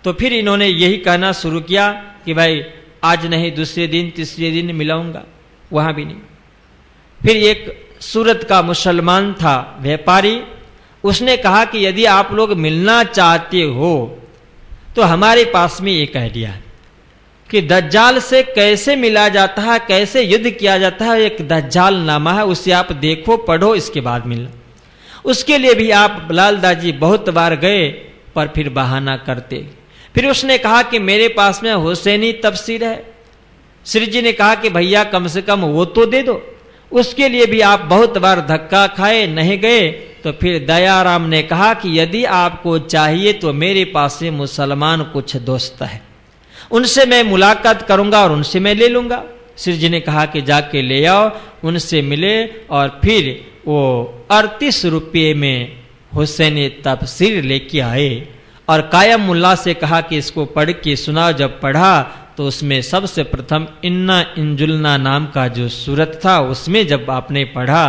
तो फिर इन्होंने यही कहना शुरू किया कि भाई आज नहीं दूसरे दिन तीसरे दिन मिलाऊंगा, वहां भी नहीं। फिर एक सूरत का मुसलमान था व्यापारी, उसने कहा कि यदि आप लोग मिलना चाहते हो तो हमारे पास में एक आइडिया है कि दज्जाल से कैसे मिला जाता है, कैसे युद्ध किया जाता है। एक दज्जाल नामा है, उसे आप देखो पढ़ो, इसके बाद मिलना। उसके लिए भी आप लालदाजी बहुत बार गए पर फिर बहाना करते। फिर उसने कहा कि मेरे पास में हुसैनी तफसीर है। श्री जी ने कहा कि भैया कम से कम वो तो दे दो। उसके लिए भी आप बहुत बार धक्का खाए, नहीं गए। तो फिर दयाराम ने कहा कि यदि आपको चाहिए तो मेरे पास से मुसलमान कुछ दोस्त है, उनसे मैं मुलाकात करूंगा और उनसे मैं ले लूंगा। श्री जी ने कहा कि जाके ले आओ, उनसे मिले और फिर वो 38 रुपये में हुसैन तफसीर लेके आए और कायम मुल्ला से कहा कि इसको पढ़ के सुनाओ। जब पढ़ा तो उसमें सबसे प्रथम इन्ना इंजुलना नाम का जो सूरत था उसमें जब आपने पढ़ा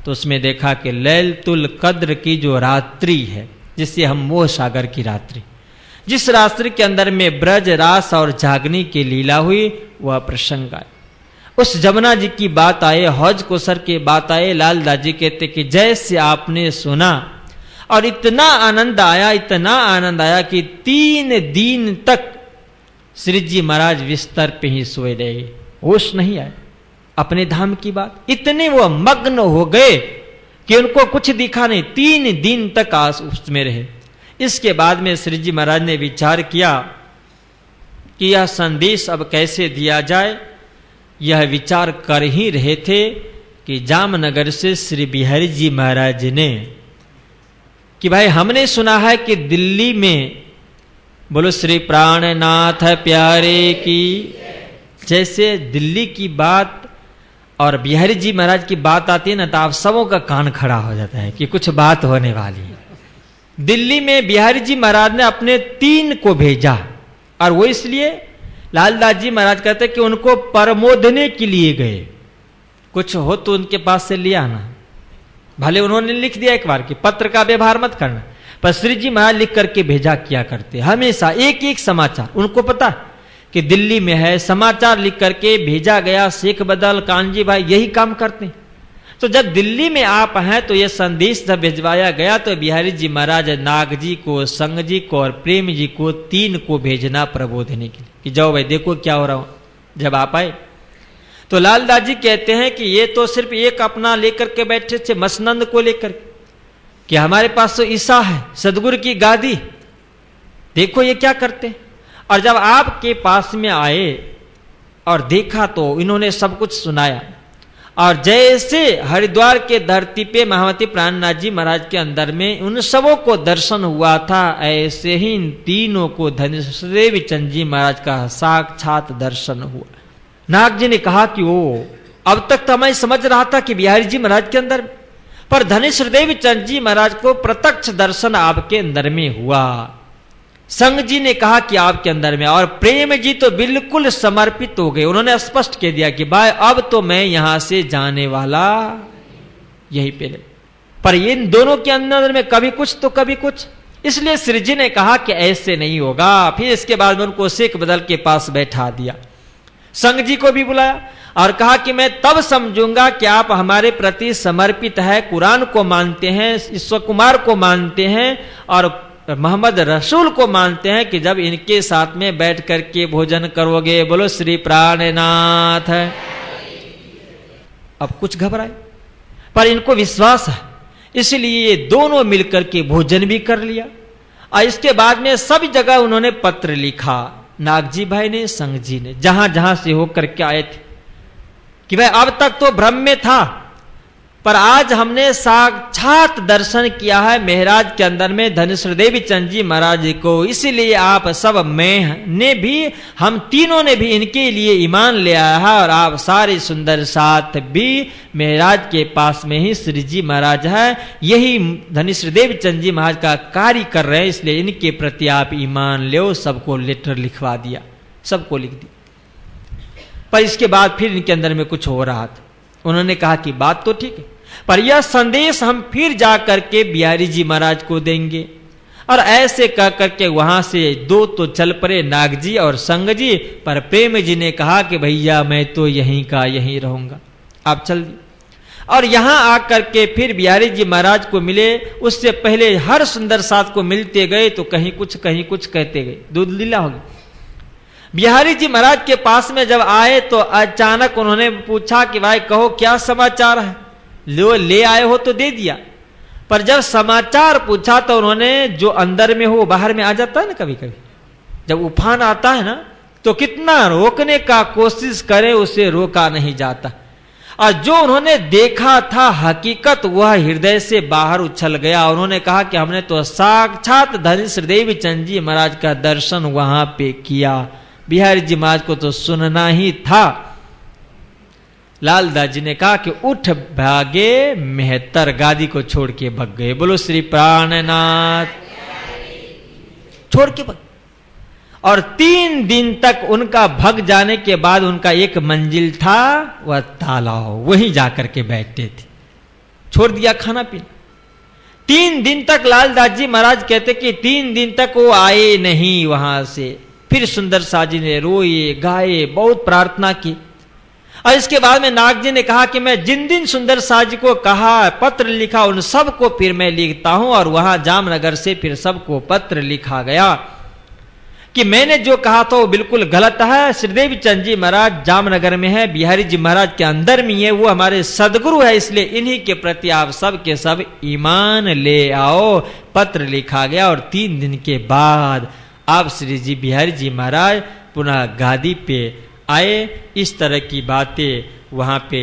तो उसमें देखा कि लैलतुल कद्र की जो रात्रि है, जिसे हम मोह सागर की रात्रि, जिस रात्रि के अंदर में ब्रज रास और जागनी की लीला हुई, वह प्रसंग आए। उस जमुना जी की बात आए, हौज कोसर की बात आए। लाल दाजी कहते कि जैसे आपने सुना और इतना आनंद आया, इतना आनंद आया कि 3 दिन तक श्री जी महाराज बिस्तर पे ही सोए रहे, होश नहीं आए अपने धाम की बात। इतने वो मग्न हो गए कि उनको कुछ दिखा नहीं, 3 दिन तक उसमें रहे। इसके बाद में श्री जी महाराज ने विचार किया कि यह संदेश अब कैसे दिया जाए। यह विचार कर ही रहे थे कि जामनगर से श्री बिहारी जी महाराज ने कि भाई हमने सुना है कि दिल्ली में, बोलो श्री प्राणनाथ प्यारे की, जैसे दिल्ली की बात और बिहारी जी महाराज की बात आती है ना तो आप सबों का कान खड़ा हो जाता है कि कुछ बात होने वाली है। दिल्ली में बिहारी जी महाराज ने अपने 3 को भेजा और वो इसलिए लालदास जी महाराज कहते कि उनको प्रमोदने के लिए गए, कुछ हो तो उनके पास से ले आना। भले उन्होंने लिख दिया एक बार कि पत्र का व्यवहार मत करना, पर श्री जी महाराज लिख करके भेजा किया करते, हमेशा एक एक समाचार उनको पता कि दिल्ली में है, समाचार लिख करके भेजा गया। शेख बदल कानजी भाई यही काम करते हैं। तो जब दिल्ली में आप हैं तो यह संदेश जब भिजवाया गया तो बिहारी जी महाराज नाग जी को, संग जी को और प्रेम जी को 3 को भेजना प्रबोधने के लिए कि जाओ भाई देखो क्या हो रहा हो। जब आप आए तो लालदास जी कहते हैं कि ये तो सिर्फ एक अपना लेकर के बैठे थे, मसनंद को लेकर कि हमारे पास तो ईसा है, सदगुरु की गादी, देखो ये क्या करते। और जब आपके पास में आए और देखा तो इन्होंने सब कुछ सुनाया। और जैसे हरिद्वार के धरती पे महामती प्राणनाथ जी महाराज के अंदर में उन सबों को दर्शन हुआ था, ऐसे ही इन 3 को धनेश्वर चंद जी महाराज का साक्षात दर्शन हुआ। नाग जी ने कहा कि वो अब तक तो मैं समझ रहा था कि बिहारी जी महाराज के अंदर, पर धनेश्वर चंद जी महाराज को प्रत्यक्ष दर्शन आपके अंदर में हुआ। संग जी ने कहा कि आपके अंदर में, और प्रेम जी तो बिल्कुल समर्पित हो गए। उन्होंने स्पष्ट कह दिया कि भाई अब तो मैं यहां से जाने वाला यही पहले। पर इन दोनों के अंदर में कभी कुछ तो कभी कुछ, इसलिए श्री जी ने कहा कि ऐसे नहीं होगा। फिर इसके बाद में उनको शेख बदल के पास बैठा दिया, संग जी को भी बुलाया और कहा कि मैं तब समझूंगा कि आप हमारे प्रति समर्पित है, कुरान को मानते हैं, ईश्वर कुमार को मानते हैं और मोहम्मद रसूल को मानते हैं कि जब इनके साथ में बैठ करके भोजन करोगे। बोलो श्री प्राणनाथ। अब कुछ घबराए पर इनको विश्वास है, इसलिए ये दोनों मिलकर के भोजन भी कर लिया। और इसके बाद में सब जगह उन्होंने पत्र लिखा, नागजी भाई ने, संग जी ने, जहां जहां से होकर के आए थे कि भाई अब तक तो भ्रम में था, पर आज हमने साक्षात दर्शन किया है मेहराज के अंदर में धनेश्वर चंद जी महाराज जी को। इसीलिए आप सब, मैं ने भी, हम तीनों ने भी इनके लिए ईमान ले आया है। और आप सारे सुंदर साथ भी मेहराज के पास में ही श्री जी महाराज है, यही धनेश्वर चंद जी महाराज का कार्य कर रहे हैं, इसलिए इनके प्रति आप ईमान लो। सबको लेटर लिखवा दिया, सबको लिख दिया। पर इसके बाद फिर इनके अंदर में कुछ हो रहा था। उन्होंने कहा कि बात तो ठीक है, पर यह संदेश हम फिर जा करके बिहारी जी महाराज को देंगे। और ऐसे कह करके वहां से 2 तो चल पड़े, नाग जी और संग जी। पर प्रेम जी ने कहा कि भैया मैं तो यहीं का यहीं रहूंगा, आप चल दी। और यहां आकर के फिर बिहारी जी महाराज को मिले। उससे पहले हर सुंदर साथ को मिलते गए तो कहीं कुछ कहते गए, दूध लीला हो गई। बिहारी जी महाराज के पास में जब आए तो अचानक उन्होंने पूछा कि भाई कहो क्या समाचार है, ले आए हो तो दे दिया। पर जब समाचार पूछा तो उन्होंने, जो अंदर में हो बाहर में आ जाता है ना, कभी कभी जब उफान आता है ना तो कितना रोकने का कोशिश करे उसे रोका नहीं जाता। और जो उन्होंने देखा था हकीकत, वह हृदय से बाहर उछल गया। उन्होंने कहा कि हमने तो साक्षात धनेश्वर चंद जी महाराज का दर्शन वहां पे किया, बिहारी जी महाराज को तो सुनना ही था। लालदास जी ने कहा कि उठ भागे मेहतर, गादी को छोड़ के भग गए। बोलो श्री प्राणनाथ, छोड़ के भग। और 3 दिन तक उनका भग जाने के बाद उनका एक मंजिल था, वह तालाब, वहीं जाकर के बैठते थे। छोड़ दिया खाना पीना। 3 दिन तक लालदास जी महाराज कहते कि 3 दिन तक वो आए नहीं वहां से। फिर सुंदर सा जी ने रोए गाए, बहुत प्रार्थना की। और इसके बाद में नाग जी ने कहा कि मैं जिन दिन सुंदर सा जी को कहा, पत्र लिखा, उन सबको फिर मैं लिखता हूं। और वहां जामनगर से फिर सबको पत्र लिखा गया कि मैंने जो कहा था वो बिल्कुल गलत है। श्रीदेव चंद जी महाराज जामनगर में है, बिहारी जी महाराज के अंदर में है, वो हमारे सदगुरु है, इसलिए इन्हीं के प्रति आप सब के सब ईमान ले आओ। पत्र लिखा गया और 3 दिन के बाद आप श्री जी बिहारी जी महाराज पुनः गादी पे आए। इस तरह की बातें वहां पे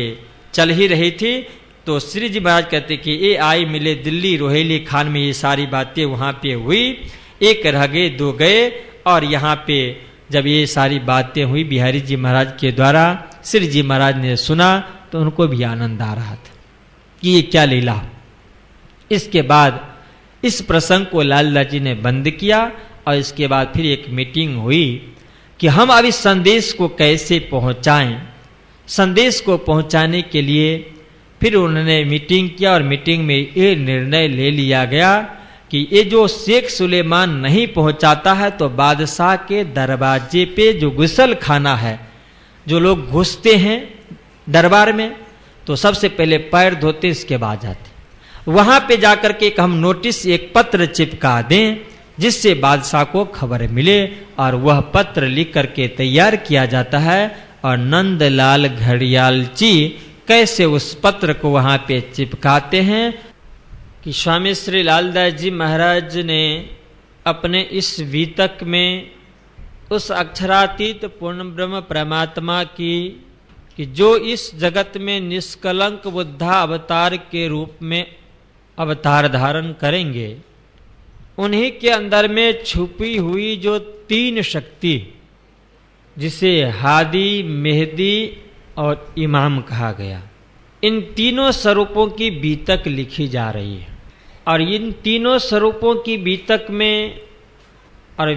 चल ही रही थी। तो श्री जी महाराज कहते कि ये आई मिले दिल्ली रोहेली खान में, ये सारी बातें वहां पे हुई। एक रह गए 2 गए। और यहाँ पे जब ये सारी बातें हुई बिहारी जी महाराज के द्वारा, श्री जी महाराज ने सुना तो उनको भी आनंद आ रहा था कि ये क्या लीला। इसके बाद इस प्रसंग को लालदास जी ने बंद किया। और इसके बाद फिर एक मीटिंग हुई कि हम अब इस संदेश को कैसे पहुंचाएं। संदेश को पहुंचाने के लिए फिर उन्होंने मीटिंग किया और मीटिंग में ये निर्णय ले लिया गया कि ये जो शेख सुलेमान नहीं पहुंचाता है तो बादशाह के दरवाजे पे जो गुसल खाना है, जो लोग घुसते हैं दरबार में तो सबसे पहले पैर धोते, इसके बाद जाते। वहां पे जाकर के हम नोटिस, एक पत्र चिपका दें जिससे बादशाह को खबर मिले। और वह पत्र लिख करके तैयार किया जाता है। और नंदलाल घड़ियाल जी कैसे उस पत्र को वहां पे चिपकाते हैं कि स्वामी श्री लालदास जी महाराज ने अपने इस वीतक में उस अक्षरातीत पूर्ण ब्रह्म परमात्मा की कि जो इस जगत में निष्कलंक बुद्धा अवतार के रूप में अवतार धारण करेंगे, उन्हीं के अंदर में छुपी हुई जो 3 शक्ति, जिसे हादी, मेहदी और इमाम कहा गया, इन तीनों स्वरूपों की बीतक लिखी जा रही है। और इन तीनों स्वरूपों की बीतक में और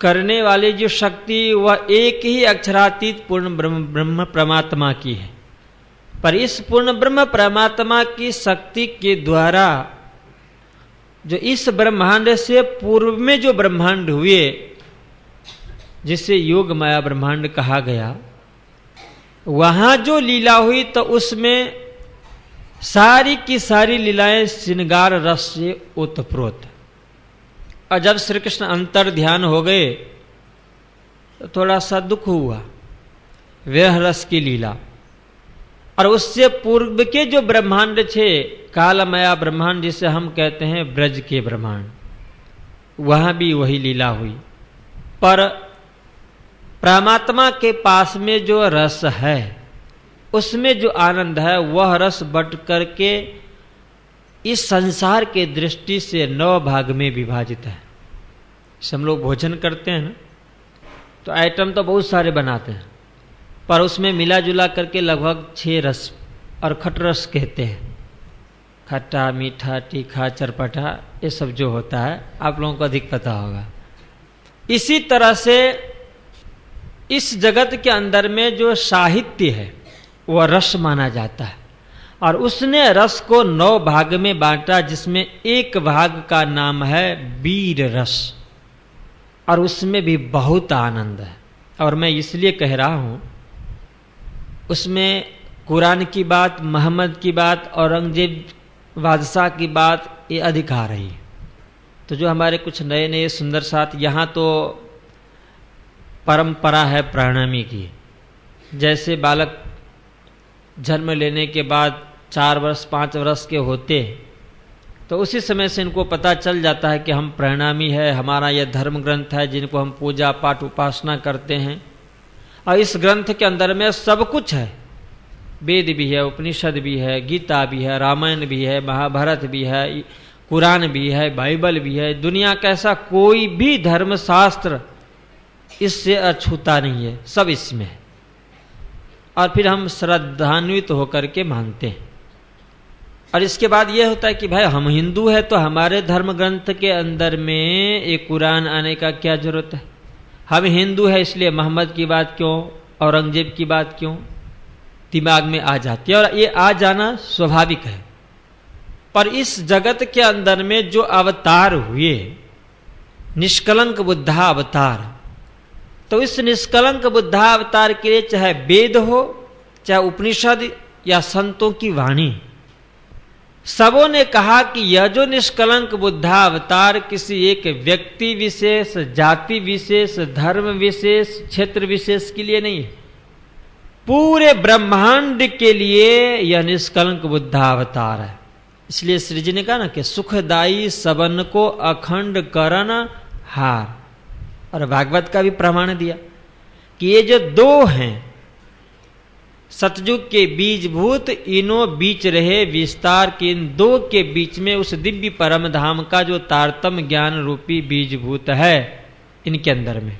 करने वाली जो शक्ति वह एक ही अक्षरातीत पूर्ण ब्रह्म परमात्मा की है। पर इस पूर्ण ब्रह्म परमात्मा की शक्ति के द्वारा जो इस ब्रह्मांड से पूर्व में जो ब्रह्मांड हुए, जिसे योग माया ब्रह्मांड कहा गया, वहां जो लीला हुई तो उसमें सारी की सारी लीलाएं श्रृंगार रस से ओतप्रोत। और जब श्री कृष्ण अंतर ध्यान हो गए तो थोड़ा सा दुख हुआ, विरह रस की लीला। और उससे पूर्व के जो ब्रह्मांड थे, कालमया ब्रह्मांड जिसे हम कहते हैं ब्रज के ब्रह्मांड, वहां भी वही लीला हुई। पर परमात्मा के पास में जो रस है, उसमें जो आनंद है, वह रस बट करके इस संसार के दृष्टि से 9 भाग में विभाजित है। हम लोग भोजन करते हैं ना, तो आइटम तो बहुत सारे बनाते हैं, पर उसमें मिला जुला करके लगभग 6 रस और खट रस कहते हैं। खट्टा, मीठा, तीखा, चरपटा, ये सब जो होता है आप लोगों को अधिक पता होगा। इसी तरह से इस जगत के अंदर में जो साहित्य है वह रस माना जाता है। और उसने रस को 9 भाग में बांटा, जिसमें एक भाग का नाम है वीर रस। और उसमें भी बहुत आनंद है। और मैं इसलिए कह रहा हूं, उसमें कुरान की बात, मोहम्मद की बात, औरंगजेब बादशाह की बात ये अधिक आ रही है। तो जो हमारे कुछ नए नए सुंदर साथ, यहाँ तो परंपरा है प्रणामी की। जैसे बालक जन्म लेने के बाद 4 वर्ष 5 वर्ष के होते, तो उसी समय से इनको पता चल जाता है कि हम प्रणामी है, हमारा यह धर्म ग्रंथ है जिनको हम पूजा पाठ उपासना करते हैं। और इस ग्रंथ के अंदर में सब कुछ है, वेद भी है, उपनिषद भी है, गीता भी है, रामायण भी है, महाभारत भी है, कुरान भी है, बाइबल भी है। दुनिया का ऐसा कोई भी धर्मशास्त्र इससे अछूता नहीं है, सब इसमें है। और फिर हम श्रद्धान्वित होकर के मानते हैं। और इसके बाद यह होता है कि भाई हम हिंदू है तो हमारे धर्म ग्रंथ के अंदर में एक कुरान आने का क्या जरूरत है? हम हिंदू है इसलिए मोहम्मद की बात क्यों, औरंगजेब की बात क्यों दिमाग में आ जाती है, और ये आ जाना स्वाभाविक है। पर इस जगत के अंदर में जो अवतार हुए, निष्कलंक बुद्धा अवतार, तो इस निष्कलंक बुद्धा अवतार के लिए चाहे वेद हो, चाहे उपनिषद या संतों की वाणी, सबों ने कहा कि यह जो निष्कलंक बुद्धा अवतार किसी एक व्यक्ति विशेष, जाति विशेष, धर्म विशेष, क्षेत्र विशेष के लिए नहीं है, पूरे ब्रह्मांड के लिए यह निष्कलंक बुद्धा अवतार है। इसलिए श्री जी ने कहा ना कि सुखदाई सबन को अखंड करन हार, और भागवत का भी प्रमाण दिया कि ये जो दो हैं सतयुग के बीजभूत, इनो बीच रहे विस्तार के, इन दो के बीच में उस दिव्य परम धाम का जो तारतम ज्ञान रूपी बीजभूत है इनके अंदर में,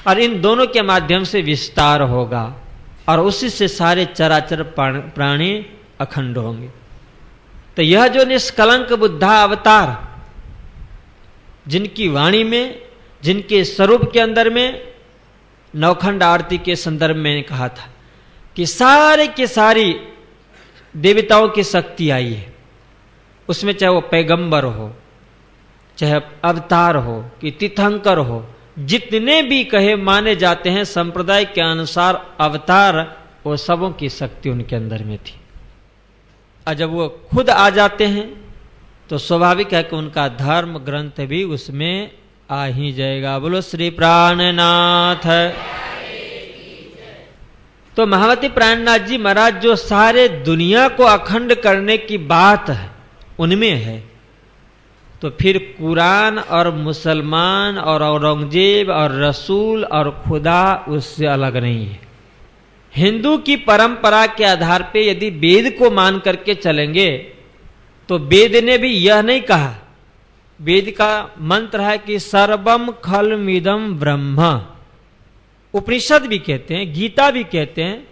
और इन दोनों के माध्यम से विस्तार होगा और उसी से सारे चराचर प्राणी अखंड होंगे। तो यह जो निष्कलंक बुद्धा अवतार, जिनकी वाणी में, जिनके स्वरूप के अंदर में नवखंड आरती के संदर्भ में कहा था कि सारे के सारी देवताओं की शक्ति आई है, उसमें चाहे वो पैगंबर हो, चाहे अवतार हो कि तीर्थंकर हो, जितने भी कहे माने जाते हैं संप्रदाय के अनुसार अवतार, वो सबों की शक्ति उनके अंदर में थी। और जब वो खुद आ जाते हैं तो स्वाभाविक है कि उनका धर्म ग्रंथ भी उसमें आ ही जाएगा। बोलो श्री प्राणनाथ। तो महामती प्राणनाथ जी महाराज जो सारे दुनिया को अखंड करने की बात है उनमें है, तो फिर कुरान और मुसलमान और औरंगजेब और रसूल और खुदा उससे अलग नहीं है। हिंदू की परंपरा के आधार पे यदि वेद को मान करके चलेंगे तो वेद ने भी यह नहीं कहा, वेद का मंत्र है कि सर्वम खलमिदम ब्रह्म, उपनिषद भी कहते हैं, गीता भी कहते हैं,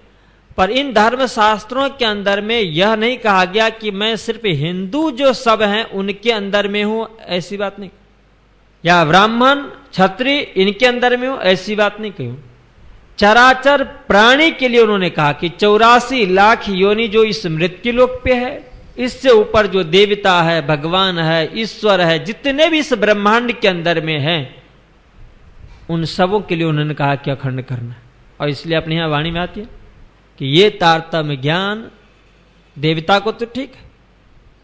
पर इन धर्म शास्त्रों के अंदर में यह नहीं कहा गया कि मैं सिर्फ हिंदू जो सब हैं उनके अंदर में हूं, ऐसी बात नहीं, या ब्राह्मण क्षत्रिय इनके अंदर में हूं, ऐसी बात नहीं कही। चराचर प्राणी के लिए उन्होंने कहा कि 84 लाख योनि जो इस मृत्युलोक पे है, इससे ऊपर जो देवता है, भगवान है, ईश्वर है, जितने भी इस ब्रह्मांड के अंदर में हैं, उन सबों के लिए उन्होंने कहा कि अखंड करना। और इसलिए अपने यहां वाणी में आती है कि ये तारतम्य ज्ञान देवता को तो ठीक है,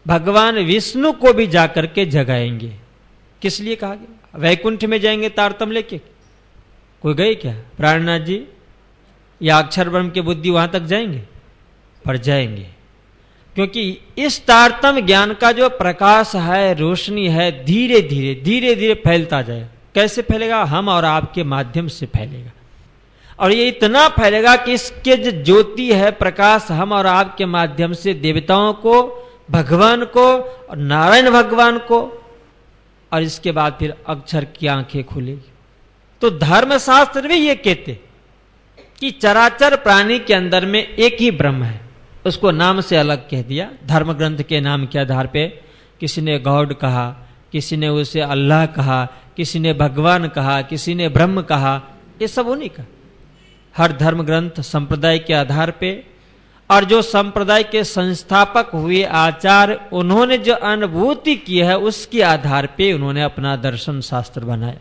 भगवान विष्णु को भी जाकर के जगाएंगे। किस लिए कहा गया? वैकुंठ में जाएंगे तारतम्य लेके, कोई गए क्या? प्राणनाथ जी या अक्षर ब्रह्म के बुद्धि वहां तक जाएंगे? पर जाएंगे, क्योंकि इस तारतम्य ज्ञान का जो प्रकाश है, रोशनी है, धीरे धीरे धीरे धीरे फैलता जाए। कैसे फैलेगा? हम और आपके माध्यम से फैलेगा, और ये इतना फैलेगा कि इसके जो ज्योति है, प्रकाश, हम और आपके माध्यम से देवताओं को, भगवान को और नारायण भगवान को, और इसके बाद फिर अक्षर की आंखें खुलेगी। तो धर्मशास्त्र भी ये कहते कि चराचर प्राणी के अंदर में एक ही ब्रह्म है, उसको नाम से अलग कह दिया धर्म ग्रंथ के नाम के आधार पे। किसी ने गॉड कहा, किसी ने उसे अल्लाह कहा, किसी ने भगवान कहा, किसी ने ब्रह्म कहा, ये सब उन्हीं का। हर धर्म ग्रंथ संप्रदाय के आधार पे, और जो संप्रदाय के संस्थापक हुए आचार्य, उन्होंने जो अनुभूति की है उसके आधार पे उन्होंने अपना दर्शन शास्त्र बनाया।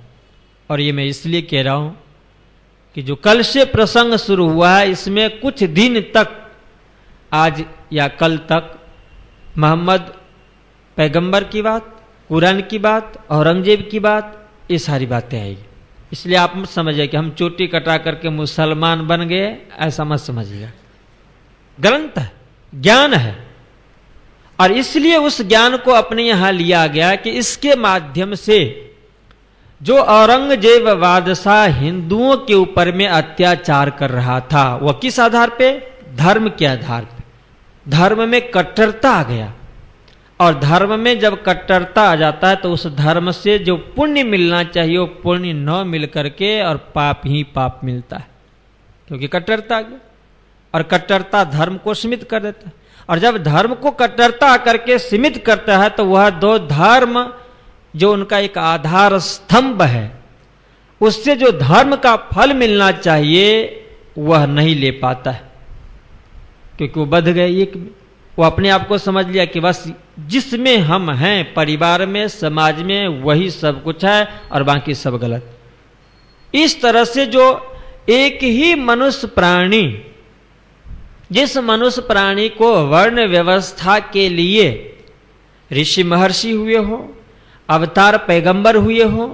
और ये मैं इसलिए कह रहा हूं कि जो कल से प्रसंग शुरू हुआ है, इसमें कुछ दिन तक, आज या कल तक, मोहम्मद पैगंबर की बात, कुरान की बात, औरंगजेब की बात, ये सारी बातें आएगी। इसलिए आप मत समझिए कि हम चोटी कटा करके मुसलमान बन गए, ऐसा मत समझिएगा। ग्रंथ है, ज्ञान है, और इसलिए उस ज्ञान को अपने यहां लिया गया कि इसके माध्यम से जो औरंगजेब बादशाह हिंदुओं के ऊपर में अत्याचार कर रहा था, वह किस आधार पे? धर्म के आधार पे। धर्म में कट्टरता आ गया, और धर्म में जब कट्टरता आ जाता है तो उस धर्म से जो पुण्य मिलना चाहिए वो पुण्य न मिल करके और पाप ही पाप मिलता है, क्योंकि कट्टरता आ गया। और कट्टरता धर्म को सीमित कर देता है। और जब धर्म को कट्टरता करके सीमित करता है तो वह दो धर्म जो उनका एक आधार स्तंभ है, उससे जो धर्म का फल मिलना चाहिए वह नहीं ले पाता है, क्योंकि वो बध गए एक में। वो अपने आप को समझ लिया कि बस जिसमें हम हैं, परिवार में, समाज में, वही सब कुछ है और बाकी सब गलत। इस तरह से जो एक ही मनुष्य प्राणी, जिस मनुष्य प्राणी को वर्ण व्यवस्था के लिए ऋषि महर्षि हुए हो, अवतार पैगंबर हुए हो,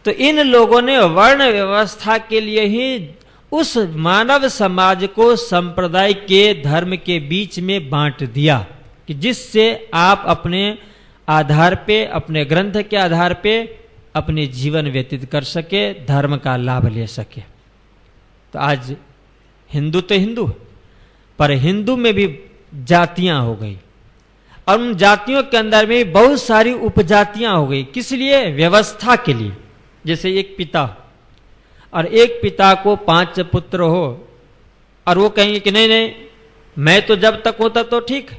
तो इन लोगों ने वर्ण व्यवस्था के लिए ही उस मानव समाज को संप्रदाय के धर्म के बीच में बांट दिया कि जिससे आप अपने आधार पे, अपने ग्रंथ के आधार पे अपने जीवन व्यतीत कर सके, धर्म का लाभ ले सके। तो आज हिंदू तो हिंदू, पर हिंदू में भी जातियां हो गई और उन जातियों के अंदर में बहुत सारी उपजातियां हो गई। किस लिए? व्यवस्था के लिए। जैसे एक पिता और एक पिता को 5 पुत्र हो और वो कहेंगे कि नहीं नहीं, मैं तो जब तक होता तो ठीक,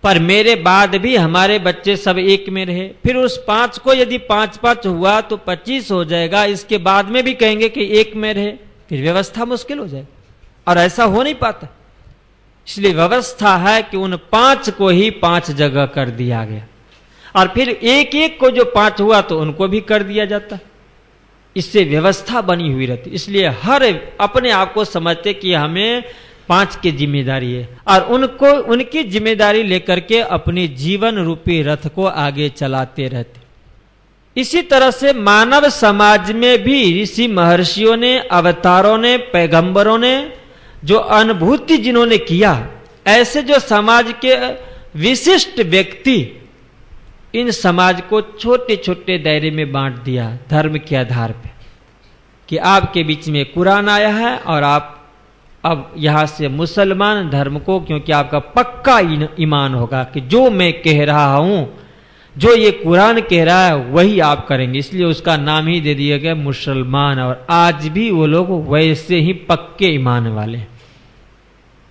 पर मेरे बाद भी हमारे बच्चे सब एक में रहे। फिर उस 5 को यदि 5-5 हुआ तो 25 हो जाएगा, इसके बाद में भी कहेंगे कि एक में रहे, फिर व्यवस्था मुश्किल हो जाए। और ऐसा हो नहीं पाता, इसलिए व्यवस्था है कि उन 5 को ही 5 जगह कर दिया गया और फिर एक एक को जो 5 हुआ तो उनको भी कर दिया जाता। इससे व्यवस्था बनी हुई रहती। इसलिए हर अपने आप को समझते कि हमें 5 की जिम्मेदारी है और उनको उनकी जिम्मेदारी लेकर के अपने जीवन रूपी रथ को आगे चलाते रहते। इसी तरह से मानव समाज में भी ऋषि महर्षियों ने, अवतारों ने, पैगंबरों ने जो अनुभूति जिन्होंने किया, ऐसे जो समाज के विशिष्ट व्यक्ति, इन समाज को छोटे छोटे दायरे में बांट दिया धर्म के आधार पे कि आपके बीच में कुरान आया है और आप अब यहां से मुसलमान धर्म को, क्योंकि आपका पक्का ईमान होगा कि जो मैं कह रहा हूं, जो ये कुरान कह रहा है वही आप करेंगे, इसलिए उसका नाम ही दे दिया गया मुसलमान। और आज भी वो लोग वैसे ही पक्के ईमान वाले।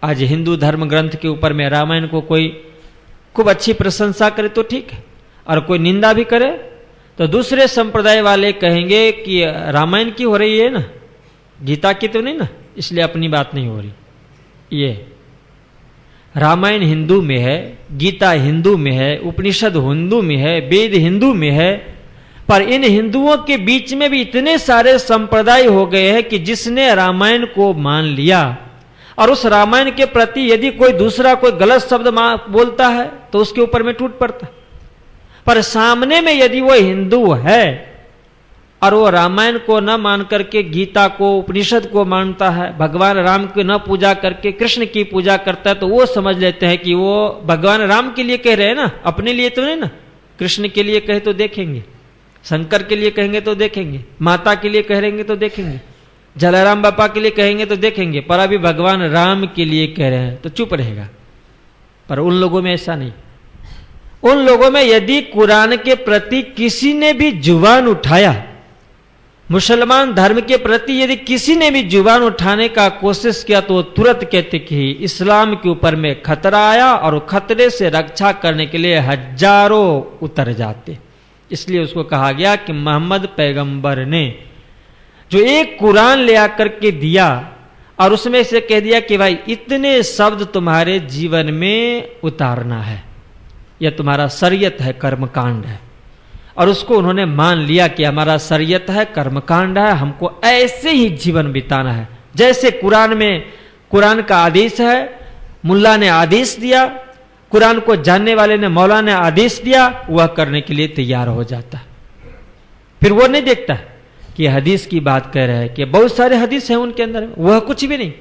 आज हिंदू धर्म ग्रंथ के ऊपर में रामायण को कोई खूब अच्छी प्रशंसा करे तो ठीक है, और कोई निंदा भी करे तो दूसरे संप्रदाय वाले कहेंगे कि रामायण की हो रही है ना, गीता की तो नहीं ना, इसलिए अपनी बात नहीं हो रही। ये रामायण हिंदू में है, गीता हिंदू में है, उपनिषद हिंदू में है, वेद हिंदू में है, पर इन हिंदुओं के बीच में भी इतने सारे संप्रदाय हो गए हैं कि जिसने रामायण को मान लिया और उस रामायण के प्रति यदि कोई दूसरा कोई गलत शब्द बोलता है तो उसके ऊपर में टूट पड़ता। पर सामने में यदि वो हिंदू है और वो रामायण को न मान करके गीता को, उपनिषद को मानता है, भगवान राम की न पूजा करके कृष्ण की पूजा करता है, तो वो समझ लेते हैं कि वो भगवान राम के लिए कह रहे हैं ना, अपने लिए तो नहीं ना। कृष्ण के लिए कहे तो देखेंगे, शंकर के लिए कहेंगे तो देखेंगे, माता के लिए कहेंगे तो देखेंगे, जलाराम बापा के लिए कहेंगे तो देखेंगे, पर अभी भगवान राम के लिए कह रहे हैं तो चुप रहेगा। पर उन लोगों में ऐसा नहीं। उन लोगों में यदि कुरान के प्रति किसी ने भी जुबान उठाया, मुसलमान धर्म के प्रति यदि किसी ने भी जुबान उठाने का कोशिश किया तो तुरंत कहते कि इस्लाम के ऊपर में खतरा आया और खतरे से रक्षा करने के लिए हजारों उतर जाते। इसलिए उसको कहा गया कि मोहम्मद पैगंबर ने जो एक कुरान ले आकर के दिया और उसमें से कह दिया कि भाई इतने शब्द तुम्हारे जीवन में उतारना है, यह तुम्हारा शरीयत है, कर्मकांड है। और उसको उन्होंने मान लिया कि हमारा शरीयत है, कर्मकांड है, हमको ऐसे ही जीवन बिताना है जैसे कुरान में कुरान का आदेश है। मुल्ला ने आदेश दिया, कुरान को जानने वाले ने, मौला ने आदेश दिया, वह करने के लिए तैयार हो जाता है। फिर वो नहीं देखता कि हदीस की बात कह रहे हैं कि बहुत सारे हदीस हैं उनके अंदर, वह कुछ भी नहीं।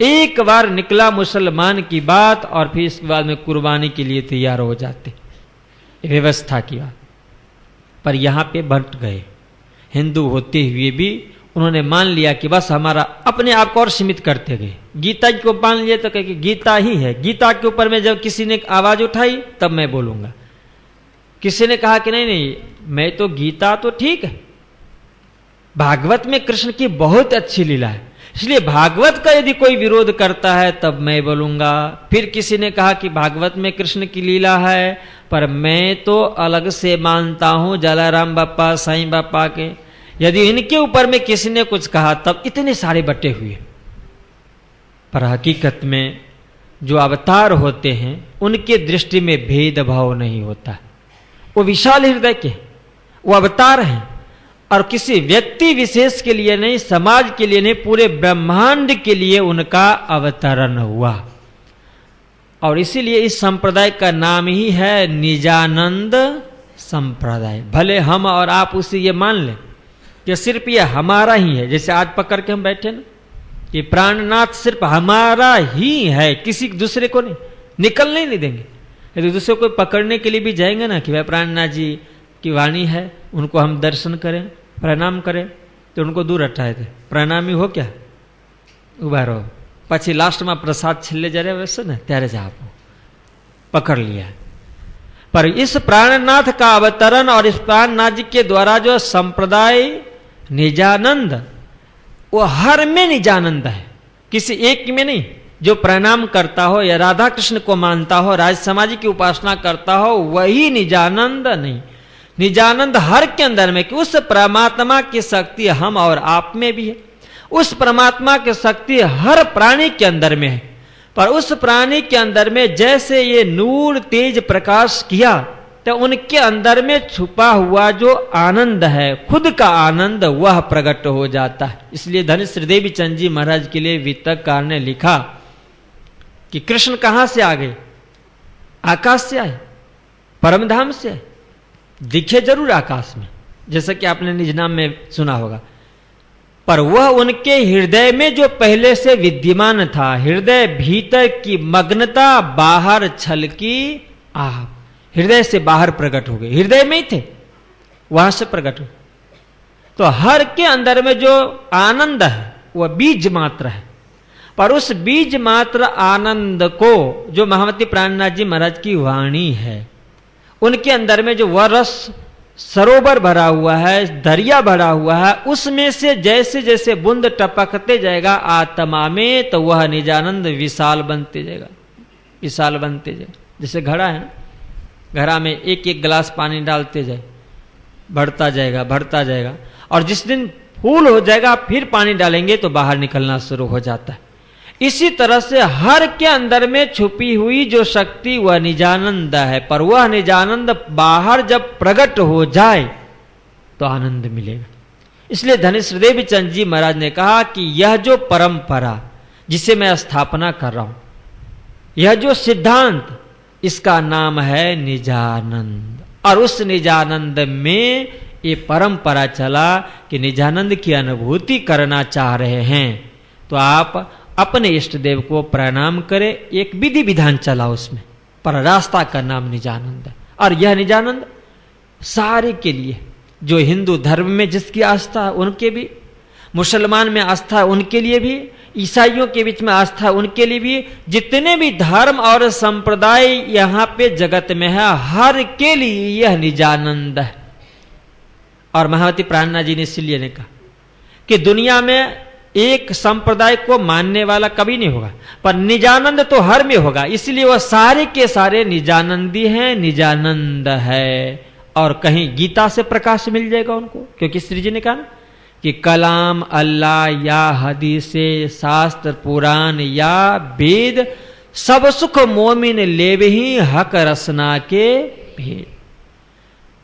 एक बार निकला मुसलमान की बात और फिर इसके बाद में कुर्बानी के लिए तैयार हो जाते, व्यवस्था की बात। पर यहां पे बंट गए। हिंदू होते हुए भी उन्होंने मान लिया कि बस हमारा, अपने आप को और सीमित करते गए। गीता को मान लिया तो कहे कि गीता ही है, गीता के ऊपर में जब किसी ने आवाज उठाई तब मैं बोलूंगा। किसी ने कहा कि नहीं नहीं, मैं तो गीता तो ठीक है, भागवत में कृष्ण की बहुत अच्छी लीला है, इसलिए भागवत का यदि कोई विरोध करता है तब मैं बोलूंगा। फिर किसी ने कहा कि भागवत में कृष्ण की लीला है, पर मैं तो अलग से मानता हूं जलाराम बापा, साईं बापा के। यदि इनके ऊपर में किसी ने कुछ कहा तब इतने सारे बटे हुए। पर हकीकत में जो अवतार होते हैं उनके दृष्टि में भेदभाव नहीं होता। वो विशाल हृदय के, वो अवतार हैं और किसी व्यक्ति विशेष के लिए नहीं, समाज के लिए नहीं, पूरे ब्रह्मांड के लिए उनका अवतरण हुआ। और इसीलिए इस संप्रदाय का नाम ही है निजानंद संप्रदाय। भले हम और आप उसे ये मान लें कि सिर्फ ये हमारा ही है, जैसे आज पकड़ के हम बैठे ना, ये प्राणनाथ सिर्फ हमारा ही है, किसी दूसरे को नहीं, निकलने नहीं देंगे। यदि दूसरे को पकड़ने के लिए भी जाएंगे ना कि भाई प्राणनाथ जी की वाणी है, उनको हम दर्शन करें, प्रणाम करें, तो उनको दूर हटाए थे। प्रणामी हो क्या, उभा रहो, પછી લાસ્ટમાં પ્રસાદ છેલ્લે જ્યારે વસે ને ત્યારે જ આપો, पकड़ लिया। पर इस प्राणनाथ का अवतरण और इस प्राणनाथ जी के द्वारा जो संप्रदाय निजानंद, वो हर में निजानंद है, किसी एक में नहीं। जो प्रणाम करता हो या राधा कृष्ण को मानता हो, राज समाजी की उपासना करता हो, वही निजानंद नहीं। निजानंद हर के अंदर में कि उस परमात्मा की शक्ति हम और आप में भी है, उस परमात्मा की शक्ति हर प्राणी के अंदर में है। पर उस प्राणी के अंदर में जैसे ये नूर तेज प्रकाश किया, तो उनके अंदर में छुपा हुआ जो आनंद है, खुद का आनंद, वह प्रकट हो जाता है। इसलिए धन्य श्री देवी चंद जी महाराज के लिए वितरककार ने लिखा कि कृष्ण कहां से आ गए? आकाश से आए, परमधाम से आए। दिखे जरूर आकाश में, जैसा कि आपने निज नाम में सुना होगा, पर वह उनके हृदय में जो पहले से विद्यमान था। हृदय भीतर की मग्नता, बाहर छलकी आप, हृदय से बाहर प्रकट हो गए, हृदय में ही थे, वहां से प्रकट हो। तो हर के अंदर में जो आनंद है वह बीज मात्र है, पर उस बीज मात्र आनंद को जो महामती प्राणनाथ जी महाराज की वाणी है, उनके अंदर में जो वह रस सरोवर भरा हुआ है, दरिया भरा हुआ है, उसमें से जैसे जैसे बूंद टपकते जाएगा आत्मा में, तो वह निजानंद विशाल बनते जाएगा, विशाल बनते जाएगा। जैसे घड़ा है ना, घड़ा में एक एक गिलास पानी डालते जाए, बढ़ता जाएगा, बढ़ता जाएगा, और जिस दिन फूल हो जाएगा फिर पानी डालेंगे तो बाहर निकलना शुरू हो जाता है। इसी तरह से हर के अंदर में छुपी हुई जो शक्ति वह निजानंद है, पर वह निजानंद बाहर जब प्रकट हो जाए तो आनंद मिलेगा। इसलिए धन्य श्री देवी चंद जी महाराज ने कहा कि यह जो परंपरा जिसे मैं स्थापना कर रहा हूं, यह जो सिद्धांत, इसका नाम है निजानंद। और उस निजानंद में ये परंपरा चला कि निजानंद की अनुभूति करना चाह रहे हैं तो आप अपने इष्ट देव को प्रणाम करें। एक विधि विधान चला उसमें, पर रास्ता का नाम निजानंद है। और यह निजानंद सारे के लिए, जो हिंदू धर्म में जिसकी आस्था है उनके भी, मुसलमान में आस्था है उनके लिए भी, ईसाइयों के बीच में आस्था है उनके लिए भी, जितने भी धर्म और संप्रदाय यहाँ पे जगत में है, हर के लिए यह निजानंद है। और महावती प्राणनाथ जी ने इसलिए ने कहा कि दुनिया में एक संप्रदाय को मानने वाला कभी नहीं होगा, पर निजानंद तो हर में होगा। इसलिए वह सारे के सारे निजानंदी हैं, निजानंद है। और कहीं गीता से प्रकाश मिल जाएगा उनको, क्योंकि श्री जी ने कहा ना कि कलाम अल्लाह या हदीसे शास्त्र पुराण या वेद, सब सुख मोमिन लेवे ही हक रसना के भेद।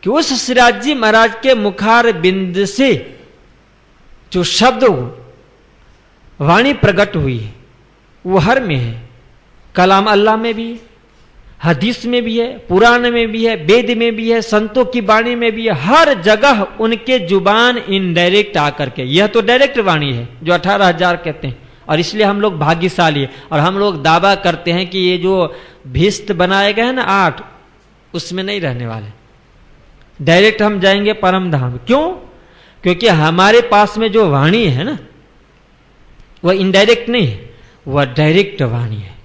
कि उस सिराज जी महाराज के मुखार बिंद से जो शब्द वाणी प्रकट हुई है वो हर में है। कलाम अल्लाह में भी है, हदीस में भी है, पुराण में भी है, वेद में भी है, संतों की वाणी में भी है। हर जगह उनके जुबान इनडायरेक्ट आकर के, यह तो डायरेक्ट वाणी है जो 18,000 कहते हैं। और इसलिए हम लोग भाग्यशाली है। और हम लोग दावा करते हैं कि ये जो भिस्त बनाए गए हैं ना 8, उसमें नहीं रहने वाले, डायरेक्ट हम जाएंगे परम धाम। क्यों? क्योंकि हमारे पास में जो वाणी है ना वह इनडायरेक्ट नहीं है, वह डायरेक्ट वाणी है,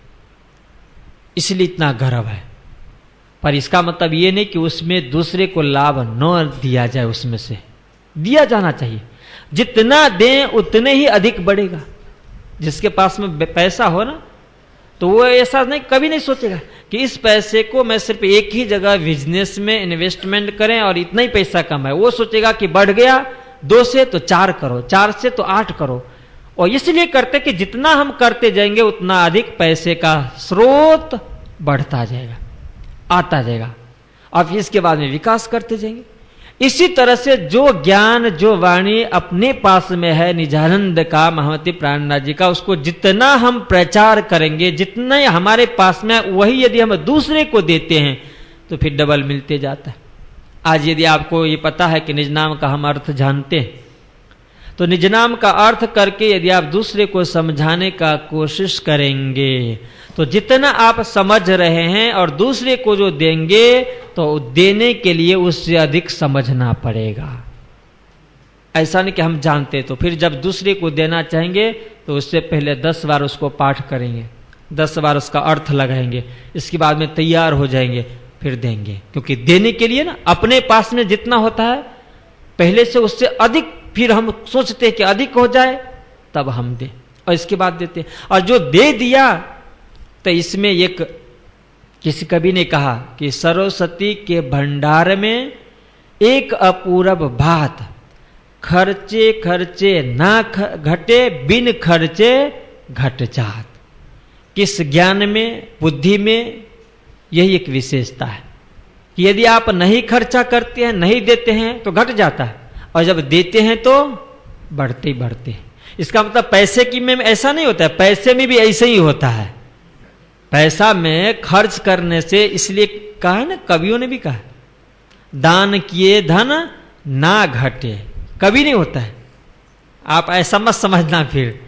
इसलिए इतना गर्व है। पर इसका मतलब यह नहीं कि उसमें दूसरे को लाभ न दिया जाए, उसमें से दिया जाना चाहिए। जितना दें उतने ही अधिक बढ़ेगा। जिसके पास में पैसा हो ना, तो वो ऐसा नहीं कभी नहीं सोचेगा कि इस पैसे को मैं सिर्फ एक ही जगह बिजनेस में इन्वेस्टमेंट करें और इतना ही पैसा कमाए। वो सोचेगा कि बढ़ गया 2 से तो 4 करो, 4 से तो 8 करो। और इसलिए करते कि जितना हम करते जाएंगे उतना अधिक पैसे का स्रोत बढ़ता जाएगा, आता जाएगा, और फिर इसके बाद में विकास करते जाएंगे। इसी तरह से जो ज्ञान, जो वाणी अपने पास में है निजानंद का, महामती प्राणनाथ जी का, उसको जितना हम प्रचार करेंगे, जितना हमारे पास में वही यदि हम दूसरे को देते हैं तो फिर डबल मिलते जाता है। आज यदि आपको ये पता है कि निज नाम का हम अर्थ जानते हैं, तो निज नाम का अर्थ करके यदि आप दूसरे को समझाने का कोशिश करेंगे तो जितना आप समझ रहे हैं और दूसरे को जो देंगे तो देने के लिए उससे अधिक समझना पड़ेगा। ऐसा नहीं कि हम जानते तो फिर जब दूसरे को देना चाहेंगे तो उससे पहले 10 बार उसको पाठ करेंगे, 10 बार उसका अर्थ लगाएंगे, इसके बाद में तैयार हो जाएंगे, फिर देंगे। क्योंकि देने के लिए ना अपने पास में जितना होता है पहले से उससे अधिक, फिर हम सोचते हैं कि अधिक हो जाए तब हम दें और इसके बाद देते हैं। और जो दे दिया तो इसमें एक किसी कवि ने कहा कि सरस्वती के भंडार में एक अपूरब बात, खर्चे खर्चे ना घटे, बिन खर्चे घट जात। किस ज्ञान में, बुद्धि में यही एक विशेषता है कि यदि आप नहीं खर्चा करते हैं, नहीं देते हैं तो घट जाता है, और जब देते हैं तो बढ़ते ही बढ़ते हैं। इसका मतलब पैसे की में ऐसा नहीं होता है, पैसे में भी ऐसे ही होता है। पैसा में खर्च करने से, इसलिए कहा है ना, कवियों ने भी कहा दान किए धन ना घटे, कभी नहीं होता है। आप ऐसा मत समझना फिर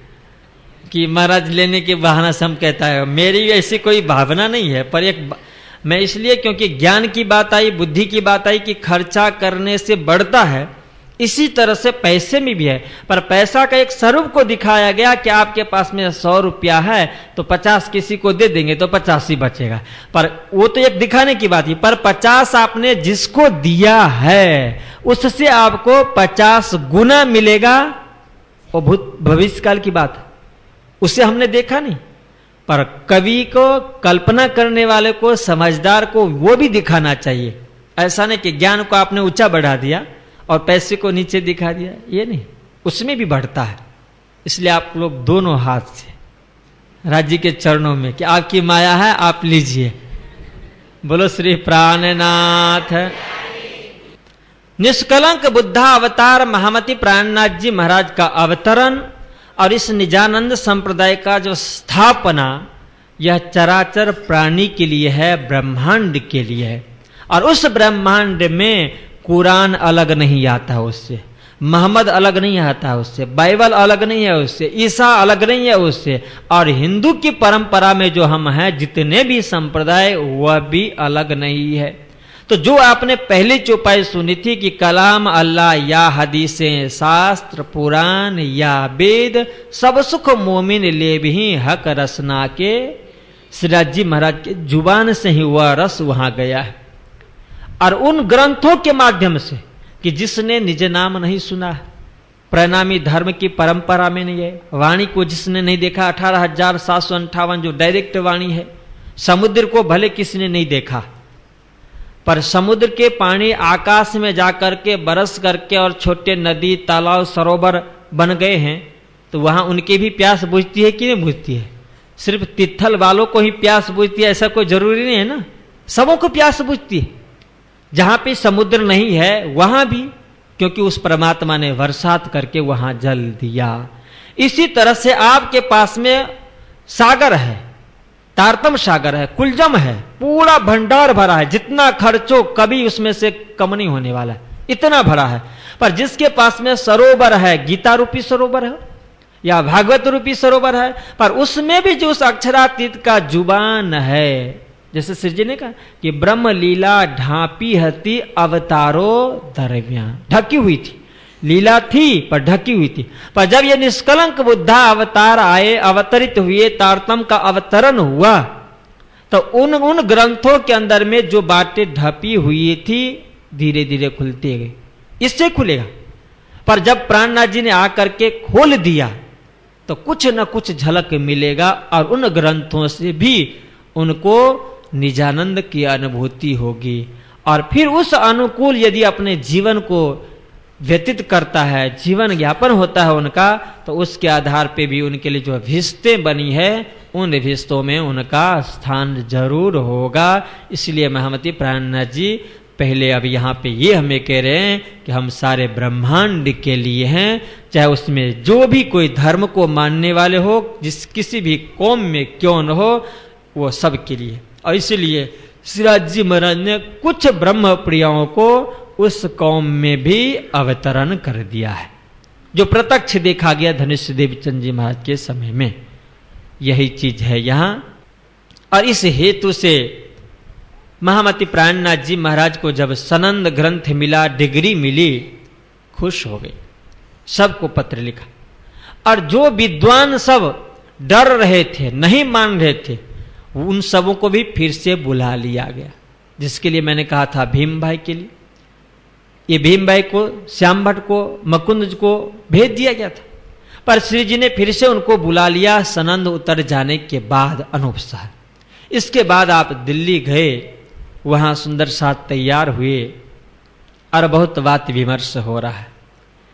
कि महाराज लेने के बहाना से हम कहता है, मेरी ऐसी कोई भावना नहीं है। पर एक मैं इसलिए क्योंकि ज्ञान की बात आई, बुद्धि की बात आई कि खर्चा करने से बढ़ता है, इसी तरह से पैसे में भी है। पर पैसा का एक स्वरूप को दिखाया गया कि आपके पास में 100 रुपया है तो 50 किसी को दे देंगे तो 50 ही बचेगा। पर वो तो एक दिखाने की बात है। पर 50 आपने जिसको दिया है उससे आपको 50 गुना मिलेगा, वो भविष्य काल की बात है, उसे हमने देखा नहीं। पर कवि को, कल्पना करने वाले को, समझदार को वो भी दिखाना चाहिए। ऐसा नहीं कि ज्ञान को आपने ऊंचा बढ़ा दिया और पैसे को नीचे दिखा दिया, ये नहीं, उसमें भी बढ़ता है। इसलिए आप लोग दोनों हाथ से राज्य के चरणों में कि आपकी माया है, आप लीजिए। बोलो श्री प्राणनाथ। निष्कलंक बुद्धा अवतार महामती प्राणनाथ जी महाराज का अवतरण और इस निजानंद संप्रदाय का जो स्थापना, यह चराचर प्राणी के लिए है, ब्रह्मांड के लिए है। और उस ब्रह्मांड में कुरान अलग नहीं आता उससे, मोहम्मद अलग नहीं आता है उससे, बाइबल अलग नहीं है उससे, ईसा अलग नहीं है उससे, और हिंदू की परंपरा में जो हम हैं जितने भी संप्रदाय, वह भी अलग नहीं है। तो जो आपने पहली चौपाई सुनी थी कि कलाम अल्लाह या हदीसें, शास्त्र, पुराण या वेद, सब सुख मोमिन ले भी हक रसना के, सिराज जी महाराज के जुबान से ही वह रस वहां गया है। और उन ग्रंथों के माध्यम से कि जिसने निज नाम नहीं सुना है, प्रणामी धर्म की परंपरा में नहीं है, वाणी को जिसने नहीं देखा, 18,758 जो डायरेक्ट वाणी है, समुद्र को भले किसने नहीं देखा, पर समुद्र के पानी आकाश में जाकर के बरस करके और छोटे नदी, तालाब, सरोवर बन गए हैं, तो वहां उनकी भी प्यास बुझती है कि नहीं बुझती है? सिर्फ तिथल वालों को ही प्यास बुझती है ऐसा कोई जरूरी नहीं है ना, सबों को प्यास बुझती है। जहां पे समुद्र नहीं है वहां भी, क्योंकि उस परमात्मा ने बरसात करके वहां जल दिया। इसी तरह से आपके पास में सागर है, तारतम सागर है, कुलजम है, पूरा भंडार भरा है, जितना खर्चो कभी उसमें से कम नहीं होने वाला, इतना भरा है। पर जिसके पास में सरोवर है, गीता रूपी सरोवर है या भागवत रूपी सरोवर है, पर उसमें भी जो उस अक्षरातीत का जुबान है, जैसे श्री जी ने कहा कि ब्रह्म लीला ढांपी हती अवतारो दरमियान, ढकी हुई थी, लीला थी पर ढकी हुई थी। पर जब ये निष्कलंक बुद्धा अवतार आए, अवतरित हुए, तारतम का अवतरण हुआ, तो उन ग्रंथों के अंदर में जो बातें ढपी हुई थी धीरे धीरे खुलती गई। इससे खुलेगा। पर जब प्राणनाथ जी ने आकर के खोल दिया तो कुछ न कुछ झलक मिलेगा और उन ग्रंथों से भी उनको निजानंद की अनुभूति होगी। और फिर उस अनुकूल यदि अपने जीवन को व्यतीत करता है, जीवन ज्ञापन होता है उनका, तो उसके आधार पे भी उनके लिए जो अभिष्टें बनी है उन अभिष्टों में उनका स्थान जरूर होगा। इसलिए महामती प्राणनाथ जी पहले अब यहाँ पे ये हमें कह रहे हैं कि हम सारे ब्रह्मांड के लिए हैं, चाहे उसमें जो भी कोई धर्म को मानने वाले हो, जिस किसी भी कौम में क्यों न हो, वो सब के लिए। और इसलिए श्रीराज जी महाराज ने कुछ ब्रह्म प्रियाओं को उस कौम में भी अवतरण कर दिया है, जो प्रत्यक्ष देखा गया धनुष्य देवचंद जी महाराज के समय में। यही चीज है यहाँ। और इस हेतु से महामती प्राणनाथ जी महाराज को जब सनंद ग्रंथ मिला, डिग्री मिली, खुश हो गए, सबको पत्र लिखा। और जो विद्वान सब डर रहे थे, नहीं मान रहे थे, उन सबों को भी फिर से बुला लिया गया, जिसके लिए मैंने कहा था भीम भाई के लिए। ये भीम भाई को, श्याम भट्ट को, मुकुंद को भेज दिया गया था, पर श्री जी ने फिर से उनको बुला लिया सनंद उतर जाने के बाद अनूप साहब। इसके बाद आप दिल्ली गए, वहां सुंदर साथ तैयार हुए और बहुत बात विमर्श हो रहा है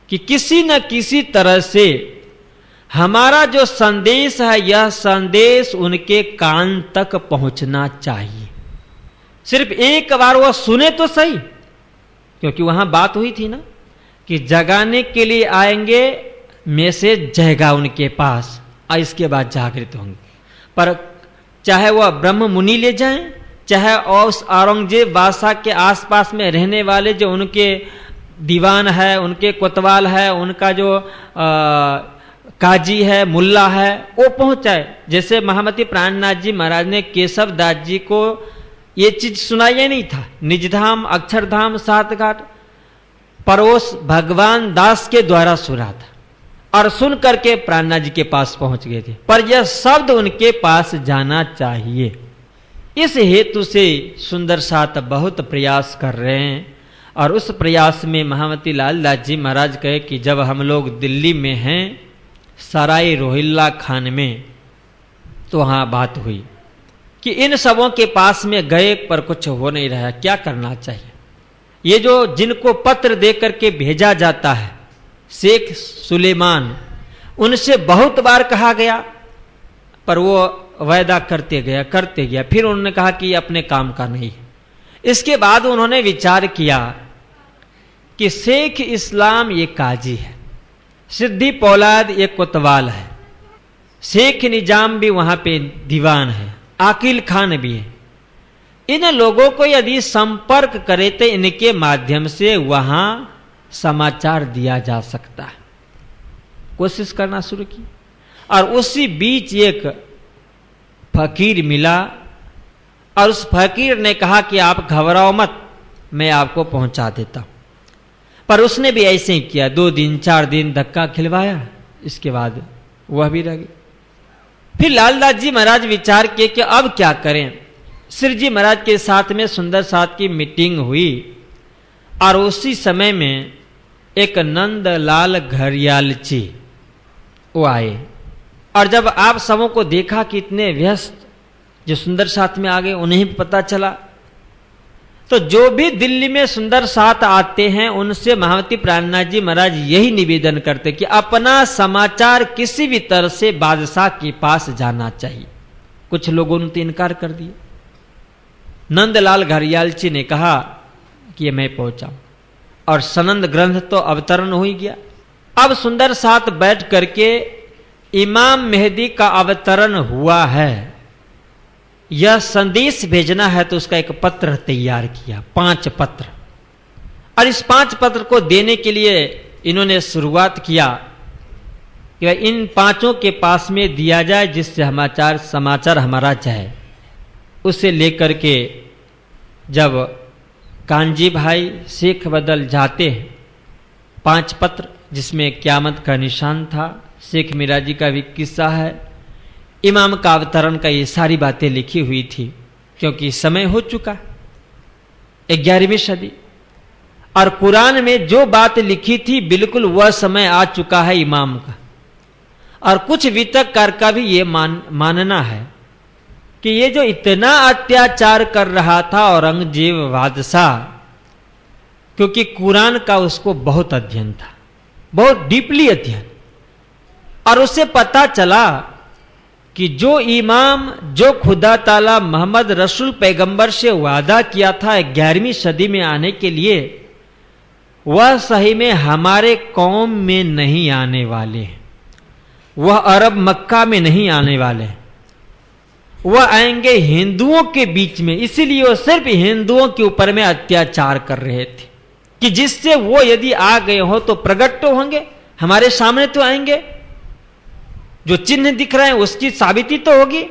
कि किसी न किसी तरह से हमारा जो संदेश है, यह संदेश उनके कान तक पहुंचना चाहिए। सिर्फ एक बार वो सुने तो सही, क्योंकि वहां बात हुई थी ना कि जगाने के लिए आएंगे, मैसेज जाएगा उनके पास और इसके बाद जागृत होंगे। पर चाहे वह ब्रह्म मुनि ले जाएं, चाहे उस औरंगजेब बादशाह के आसपास में रहने वाले जो उनके दीवान है, उनके कोतवाल है, उनका जो काजी है, मुल्ला है, वो पहुंचाए। जैसे महामती प्राणनाथ जी महाराज ने केशव दास जी को ये चीज सुनाई नहीं था, निजधाम, अक्षरधाम, सात घाट, परोस भगवान दास के द्वारा सुना था, और सुन करके प्राणनाथ जी के पास पहुंच गए थे। पर यह शब्द उनके पास जाना चाहिए। इस हेतु से सुंदर साथ बहुत प्रयास कर रहे हैं। और उस प्रयास में महामती लाल दास जी महाराज कहे कि जब हम लोग दिल्ली में हैं, सराय रोहिल्ला खान में, तो वहां बात हुई कि इन सबों के पास में गए पर कुछ हो नहीं रहा, क्या करना चाहिए। ये जो जिनको पत्र दे करके भेजा जाता है, शेख सुलेमान, उनसे बहुत बार कहा गया, पर वो वायदा करते गया। फिर उन्होंने कहा कि अपने काम का नहीं है। इसके बाद उन्होंने विचार किया कि शेख इस्लाम ये काजी है, सिद्दी पौलाद ये कोतवाल है, शेख निजाम भी वहां पे दीवान है, आकिल खान भी है। इन लोगों को यदि संपर्क करे तो इनके माध्यम से वहां समाचार दिया जा सकता है। कोशिश करना शुरू की। और उसी बीच एक फकीर मिला, और उस फकीर ने कहा कि आप घबराओ मत, मैं आपको पहुंचा देता हूं। पर उसने भी ऐसे ही किया, 2 दिन 4 दिन धक्का खिलवाया, इसके बाद वह भी रह गई। फिर लालदास जी महाराज विचार किए कि अब क्या करें। श्री जी महाराज के साथ में सुंदर साथ की मीटिंग हुई, और उसी समय में एक नंदलाल घरियालची वो आए। और जब आप सबों को देखा कि इतने व्यस्त जो सुंदर साथ में आ गए, उन्हें भी पता चला। तो जो भी दिल्ली में सुंदर साथ आते हैं, उनसे महामती प्राणनाथ जी महाराज यही निवेदन करते कि अपना समाचार किसी भी तरह से बादशाह के पास जाना चाहिए। कुछ लोगों ने तो इनकार कर दिया। नंदलाल घरियालची ने कहा कि ये मैं पहुंचाऊं, और सनंद ग्रंथ तो अवतरण हो ही गया। अब सुंदर साथ बैठ करके इमाम मेहदी का अवतरण हुआ है, यह संदेश भेजना है, तो उसका एक पत्र तैयार किया, 5 पत्र। और इस 5 पत्र को देने के लिए इन्होंने शुरुआत किया कि इन 5 के पास में दिया जाए, जिससे समाचार हमारा जाए। उसे लेकर के जब कांजी भाई शेख बदल जाते हैं, 5 पत्र जिसमें क़यामत का निशान था, शेख मिराजी का भी किस्सा है, इमाम का अवतरण का, ये सारी बातें लिखी हुई थी, क्योंकि समय हो चुका 11वीं सदी। और कुरान में जो बात लिखी थी बिल्कुल वह समय आ चुका है इमाम का। और कुछ वितरककार का भी ये मानना है कि ये जो इतना अत्याचार कर रहा था औरंगजेब बादशाह, क्योंकि कुरान का उसको बहुत अध्ययन था, बहुत डीपली अध्ययन, और उससे पता चला कि जो इमाम, जो खुदा ताला मोहम्मद रसूल पैगंबर से वादा किया था 11वीं सदी में आने के लिए, वह सही में हमारे कौम में नहीं आने वाले हैं, वह अरब मक्का में नहीं आने वाले हैं, वह आएंगे हिंदुओं के बीच में। इसीलिए वो सिर्फ हिंदुओं के ऊपर में अत्याचार कर रहे थे कि जिससे वो यदि आ गए हो तो प्रकट तो होंगे, हमारे सामने तो आएंगे, जो चिन्ह दिख रहे हैं उसकी साबिती तो होगी।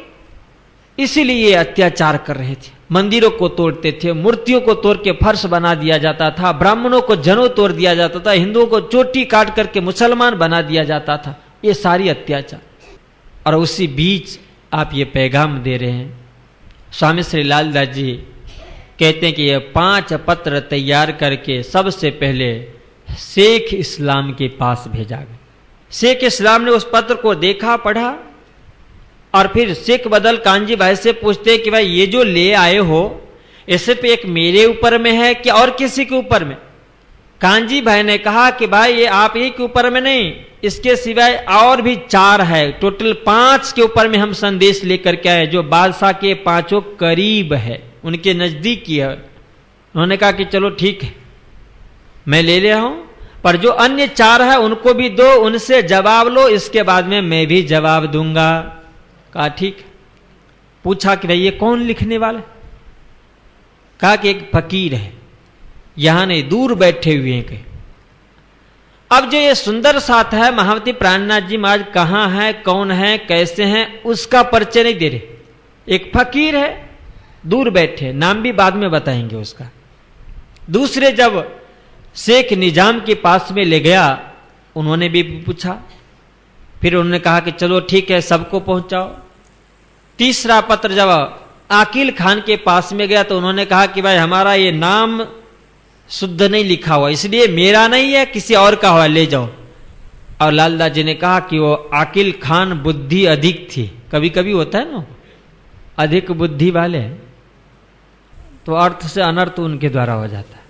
इसीलिए अत्याचार कर रहे थे। मंदिरों को तोड़ते थे, मूर्तियों को तोड़ के फर्श बना दिया जाता था, ब्राह्मणों को जनेऊ तोड़ दिया जाता था, हिंदुओं को चोटी काट करके मुसलमान बना दिया जाता था। ये सारी अत्याचार, और उसी बीच आप ये पैगाम दे रहे हैं। स्वामी श्री लालदास जी कहते हैं कि ये 5 पत्र तैयार करके सबसे पहले शेख इस्लाम के पास भेजा गया। शेख इस्लाम ने उस पत्र को देखा, पढ़ा, और फिर शेख बदल कांजी भाई से पूछते कि भाई ये जो ले आए हो, ये सिर्फ एक मेरे ऊपर में है कि और किसी के ऊपर में? कांजी भाई ने कहा कि भाई ये आप ही के ऊपर में नहीं, इसके सिवाय और भी 4 है, टोटल 5 के ऊपर में हम संदेश लेकर के आए, जो बादशाह के 5 करीब है, उनके नजदीक ही है। उन्होंने कहा कि चलो ठीक है, मैं ले रहा हूं, पर जो अन्य 4 है उनको भी दो, उनसे जवाब लो, इसके बाद में मैं भी जवाब दूंगा। कहा ठीक। पूछा कि भाई ये कौन लिखने वाला? कहा कि एक फकीर है, यहां नहीं, दूर बैठे हुए हैं कहीं। अब जो ये सुंदर साथ है महावती प्राणनाथ जी महाराज कहां है, कौन है, कैसे हैं, उसका परिचय नहीं दे रहे। एक फकीर है, दूर बैठे, नाम भी बाद में बताएंगे उसका। दूसरे जब शेख निजाम के पास में ले गया, उन्होंने भी पूछा, फिर उन्होंने कहा कि चलो ठीक है, सबको पहुंचाओ। तीसरा पत्र जब आकिल खान के पास में गया तो उन्होंने कहा कि भाई हमारा ये नाम शुद्ध नहीं लिखा हुआ, इसलिए मेरा नहीं है, किसी और का हुआ, ले जाओ। और लालदास जी ने कहा कि वो आकिल खान बुद्धि अधिक थी, कभी कभी होता है ना, अधिक बुद्धि वाले, तो अर्थ से अनर्थ उनके द्वारा हो जाता है।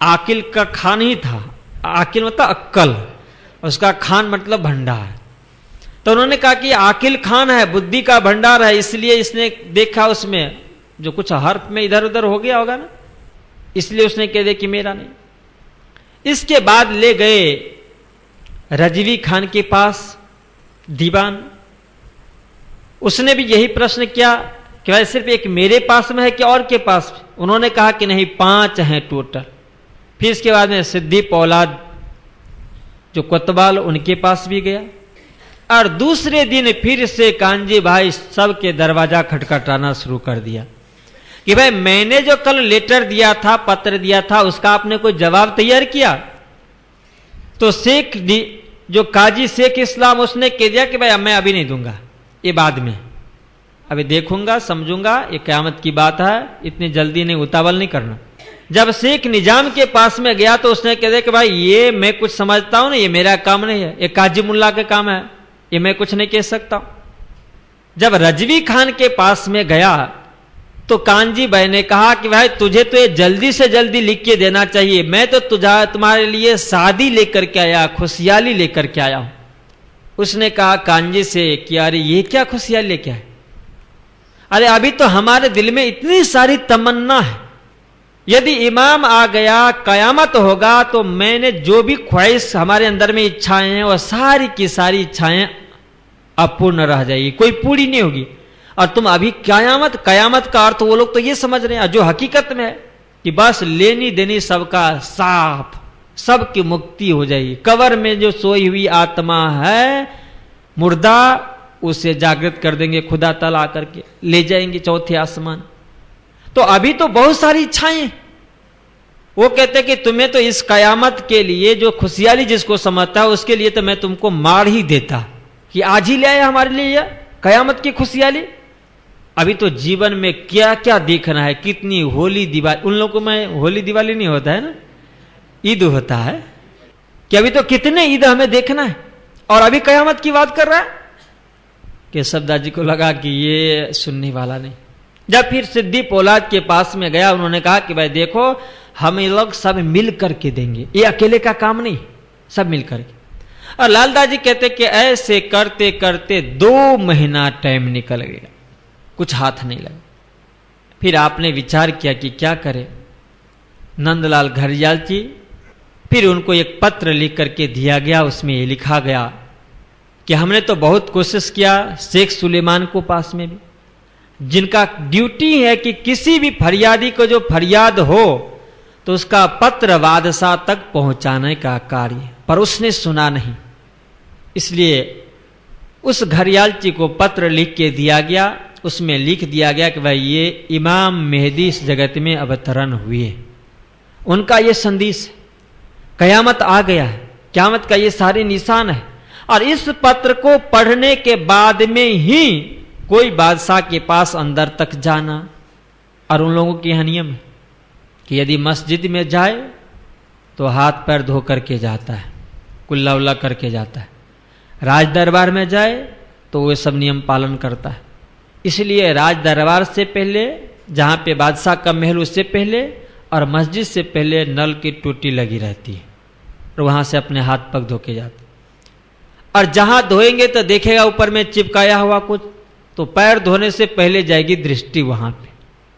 आकिल का खान ही था, आकिल मतलब अक्कल, उसका खान मतलब भंडार। तो उन्होंने कहा कि आकिल खान है, बुद्धि का भंडार है, इसलिए इसने देखा उसमें जो कुछ हर्फ में इधर उधर हो गया होगा ना, इसलिए उसने कह दिया कि मेरा नहीं। इसके बाद ले गए रजवी खान के पास, दीवान। उसने भी यही प्रश्न किया कि भाई सिर्फ एक मेरे पास में है कि और के पास? उन्होंने कहा कि नहीं, 5 हैं टोटल। फिर इसके बाद में सिद्दी पौलाद जो कोतवाल, उनके पास भी गया। और दूसरे दिन फिर से कांजी भाई सबके दरवाजा खटखटाना शुरू कर दिया कि भाई मैंने जो कल लेटर दिया था, पत्र दिया था, उसका आपने कोई जवाब तैयार किया? तो शेख जो काजी शेख इस्लाम, उसने कह दिया कि भाई मैं अभी नहीं दूंगा, ये बाद में, अभी देखूंगा, समझूंगा, ये क़यामत की बात है, इतनी जल्दी नहीं, उतावल नहीं करना। जब शेख निजाम के पास में गया तो उसने कह दिया कि भाई ये मैं कुछ समझता हूं ना, ये मेरा काम नहीं है, ये काजी मुल्ला का काम है, ये मैं कुछ नहीं कह सकता। जब रजवी खान के पास में गया तो कांजी भाई ने कहा कि भाई तुझे तो ये जल्दी से जल्दी लिख के देना चाहिए, मैं तो तुम्हारे लिए शादी लेकर के आया, खुशहाली लेकर के आया हूं। उसने कहा कांजी से कि अरे ये क्या खुशहाली लेके आए? अरे अभी तो हमारे दिल में इतनी सारी तमन्ना है, यदि इमाम आ गया, कयामत होगा, तो मैंने जो भी ख्वाहिश हमारे अंदर में इच्छाएं हैं, वह सारी की सारी इच्छाएं अपूर्ण रह जाएगी, कोई पूरी नहीं होगी। और तुम अभी कयामत का अर्थ वो लोग तो ये समझ रहे हैं, जो हकीकत में है कि बस लेनी देनी सबका साफ, सबकी मुक्ति हो जाएगी। कब्र में जो सोई हुई आत्मा है, मुर्दा, उसे जागृत कर देंगे खुदा ताला आकर के, ले जाएंगे चौथे आसमान। तो अभी तो बहुत सारी इच्छाएं। वो कहते कि तुम्हें तो इस कयामत के लिए, जो खुशहाली जिसको समझता है, उसके लिए तो मैं तुमको मार ही देता कि आज ही ले आया हमारे लिए यह कयामत की खुशहाली। अभी तो जीवन में क्या क्या देखना है, कितनी होली दिवाली, उन लोगों में होली दिवाली नहीं होता है ना, ईद होता है, कि अभी तो कितने ईद हमें देखना है। और अभी कयामत की बात कर रहा है कि सफदर जी को लगा कि ये सुनने वाला नहीं। जब फिर सिद्दी पोलाद के पास में गया, उन्होंने कहा कि भाई देखो, हम ये लोग सब मिल करके देंगे, ये अकेले का काम नहीं, सब मिल करके। और लालदास जी कहते कि ऐसे करते करते 2 महीना टाइम निकल गया, कुछ हाथ नहीं लगा। फिर आपने विचार किया कि क्या करे। नंदलाल घड़ियाल जी, फिर उनको एक पत्र लिख करके दिया गया, उसमें ये लिखा गया कि हमने तो बहुत कोशिश किया शेख सुलेमान को पास में भी, जिनका ड्यूटी है कि किसी भी फरियादी को जो फरियाद हो तो उसका पत्र बादशाह तक पहुंचाने का कार्य, पर उसने सुना नहीं। इसलिए उस घड़ियालची को पत्र लिख के दिया गया, उसमें लिख दिया गया कि भाई ये इमाम मेहदी इस जगत में अवतरण हुए, उनका ये संदेश, कयामत आ गया है, कयामत का ये सारे निशान है। और इस पत्र को पढ़ने के बाद में ही कोई बादशाह के पास अंदर तक जाना। और उन लोगों के यहाँ नियम है कि यदि मस्जिद में जाए तो हाथ पैर धो करके जाता है, कुल्ला उल्ला करके जाता है। राज दरबार में जाए तो वो सब नियम पालन करता है। इसलिए राज दरबार से पहले, जहाँ पे बादशाह का महल, उससे पहले और मस्जिद से पहले नल की टूटी लगी रहती है, और वहाँ से अपने हाथ पग धो के जाते। और जहाँ धोएंगे तो देखेगा ऊपर में चिपकाया हुआ कुछ, तो पैर धोने से पहले जाएगी दृष्टि वहाँ पे।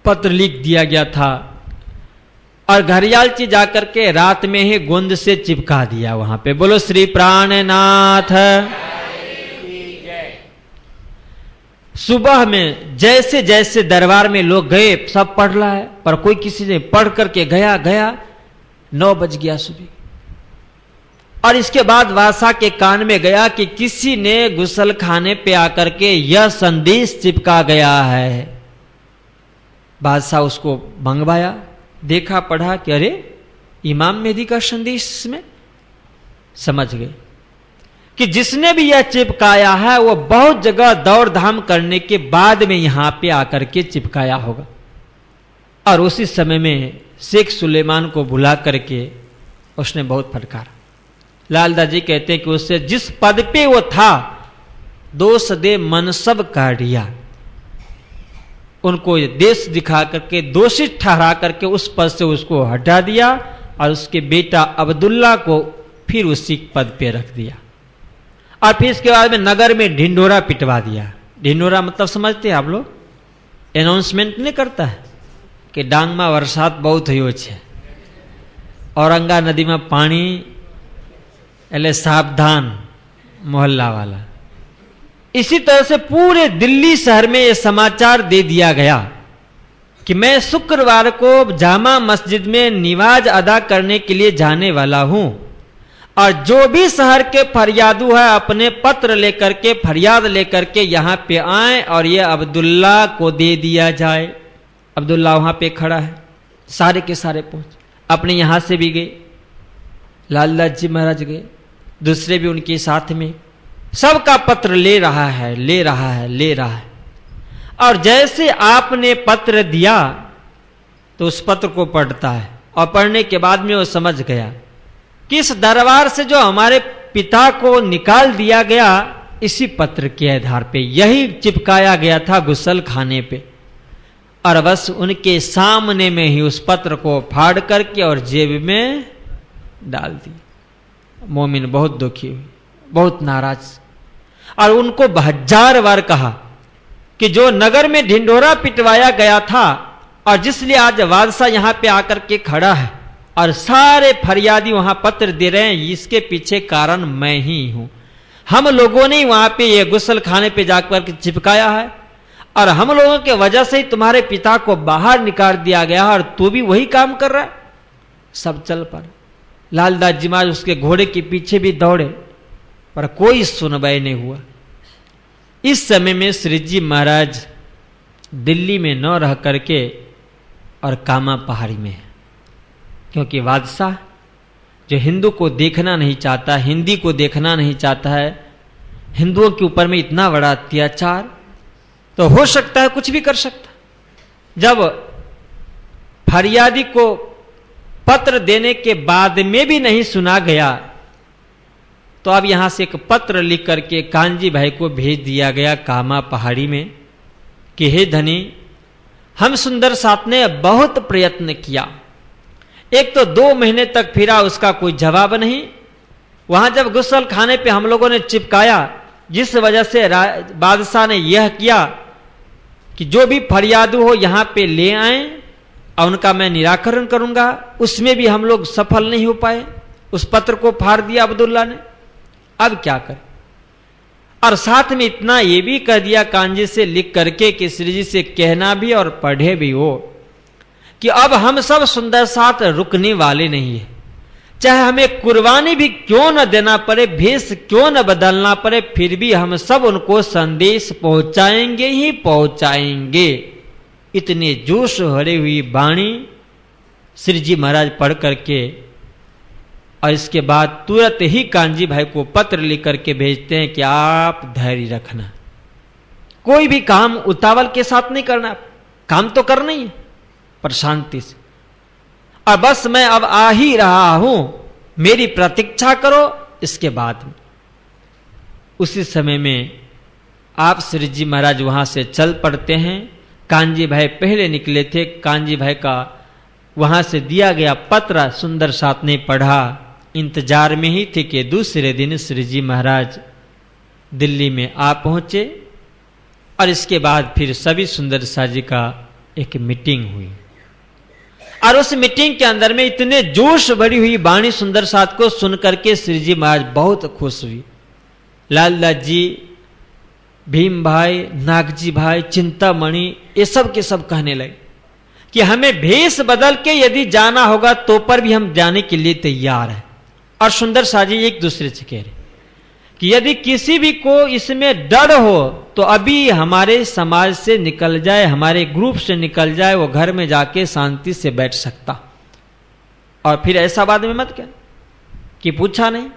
पत्र लिख दिया गया था और घड़ियालची जाकर के रात में ही गोंद से चिपका दिया वहां पे। बोलो श्री प्राणनाथ। सुबह में जैसे जैसे दरबार में लोग गए, सब पढ़ रहा है, पर कोई किसी ने पढ़ करके गया 9 बज गया सुबह। और इसके बाद बादशाह के कान में गया कि किसी ने गुसल खाने पे आकर के यह संदेश चिपका गया है। बादशाह उसको मंगवाया, देखा, पढ़ा कि अरे इमाम मेहदी का संदेश इसमें। समझ गए कि जिसने भी यह चिपकाया है वो बहुत जगह दौड़ धाम करने के बाद में यहां पे आकर के चिपकाया होगा। और उसी समय में शेख सुलेमान को बुला करके उसने बहुत फटकारा। लालदास जी कहते हैं कि उससे जिस पद पे वो था, दोष दे मनसब काढ़िया, उनको देश दिखा करके दोषित ठहरा करके उस पद से उसको हटा दिया और उसके बेटा अब्दुल्ला को फिर उसी पद पे रख दिया। और फिर इसके बाद में नगर में ढिंढोरा पिटवा दिया। ढिंढोरा मतलब समझते हैं आप लोग? अनाउंसमेंट नहीं करता है कि डांग में वरसाद बहुत हुई छे, औरंगा नदी में पानी, એટલે सावधान मोहल्ला वाला। इसी तरह से पूरे दिल्ली शहर में यह समाचार दे दिया गया कि मैं शुक्रवार को जामा मस्जिद में नमाज अदा करने के लिए जाने वाला हूं, और जो भी शहर के फरियादू है अपने पत्र लेकर के, फरियाद लेकर के यहां पे आए और ये अब्दुल्ला को दे दिया जाए। अब्दुल्ला वहां पे खड़ा है, सारे के सारे पहुंचे, अपने यहां से भी गए, लालदास जी महाराज गए, दूसरे भी उनके साथ में, सबका पत्र ले रहा है, ले रहा है, ले रहा है। और जैसे आपने पत्र दिया तो उस पत्र को पढ़ता है, और पढ़ने के बाद में वो समझ गया कि इस दरबार से जो हमारे पिता को निकाल दिया गया, इसी पत्र के आधार पे यही चिपकाया गया था गुसल खाने पे। और बस उनके सामने में ही उस पत्र को फाड़ करके और जेब में डाल दी। मोमिन बहुत दुखी हुई, बहुत नाराज, और उनको 1000 बार कहा कि जो नगर में ढिंढोरा पिटवाया गया था और जिसलिए आज बादशाह यहां पे आकर के खड़ा है और सारे फरियादी वहां पत्र दे रहे हैं, इसके पीछे कारण मैं ही हूं। हम लोगों ने वहां पे ये गुसल खाने पे जाकर के चिपकाया है, और हम लोगों के वजह से ही तुम्हारे पिता को बाहर निकाल दिया गया, और तू भी वही काम कर रहा है। सब चल पड़े। लालदास जी महाराज उसके घोड़े के पीछे भी दौड़े, पर कोई सुनवाई नहीं हुआ। इस समय में श्री जी महाराज दिल्ली में न रह करके और कामा पहाड़ी में है, क्योंकि बादशाह जो हिंदू को देखना नहीं चाहता, हिंदी को देखना नहीं चाहता है, हिंदुओं के ऊपर में इतना बड़ा अत्याचार, तो हो सकता है कुछ भी कर सकता। जब फरियादी को पत्र देने के बाद में भी नहीं सुना गया, तो अब यहां से एक पत्र लिख करके कांजी भाई को भेज दिया गया कामा पहाड़ी में कि हे धनी, हम सुंदर साथ ने बहुत प्रयत्न किया, एक तो 2 महीने तक फिरा, उसका कोई जवाब नहीं। वहां जब गुसल खाने पे हम लोगों ने चिपकाया, जिस वजह से बादशाह ने यह किया कि जो भी फरियादू हो यहां पे ले आए और उनका मैं निराकरण करूंगा, उसमें भी हम लोग सफल नहीं हो पाए। उस पत्र को फाड़ दिया अब्दुल्ला ने। अब क्या करें? और साथ में इतना ये भी कह दिया कांजी से लिख करके कि श्री जी से कहना भी और पढ़े भी हो कि अब हम सब सुंदर साथ रुकने वाले नहीं है, चाहे हमें कुर्बानी भी क्यों न देना पड़े, भेष क्यों न बदलना पड़े, फिर भी हम सब उनको संदेश पहुंचाएंगे ही पहुंचाएंगे। इतने जोश भरी हुई वाणी श्री जी महाराज पढ़ करके और इसके बाद तुरंत ही कांजी भाई को पत्र लिख करके भेजते हैं कि आप धैर्य रखना, कोई भी काम उतावल के साथ नहीं करना, काम तो करना ही है पर शांति से, और बस मैं अब आ ही रहा हूं, मेरी प्रतीक्षा करो। इसके बाद उसी समय में आप श्री जी महाराज वहां से चल पड़ते हैं। कांजी भाई पहले निकले थे, कांजी भाई का वहां से दिया गया पत्र सुंदर साथ ने पढ़ा, इंतजार में ही थे कि दूसरे दिन श्री जी महाराज दिल्ली में आ पहुंचे। और इसके बाद फिर सभी सुंदर साथ जी का एक मीटिंग हुई और उस मीटिंग के अंदर में इतने जोश भरी हुई वाणी सुंदर साथ को सुन करके श्री जी महाराज बहुत खुश हुई। लालदास जी, भीम भाई, नागजी भाई, चिंतामणि, ये सब के सब कहने लगे कि हमें भेष बदल के यदि जाना होगा तो पर भी हम जाने के लिए तैयार हैं। और सुंदर साथ जी एक दूसरे से कह रहे कि यदि किसी भी को इसमें डर हो तो अभी हमारे समाज से निकल जाए, हमारे ग्रुप से निकल जाए, वो घर में जाके शांति से बैठ सकता। और फिर ऐसा बाद में मत क्या कि पूछा नहीं,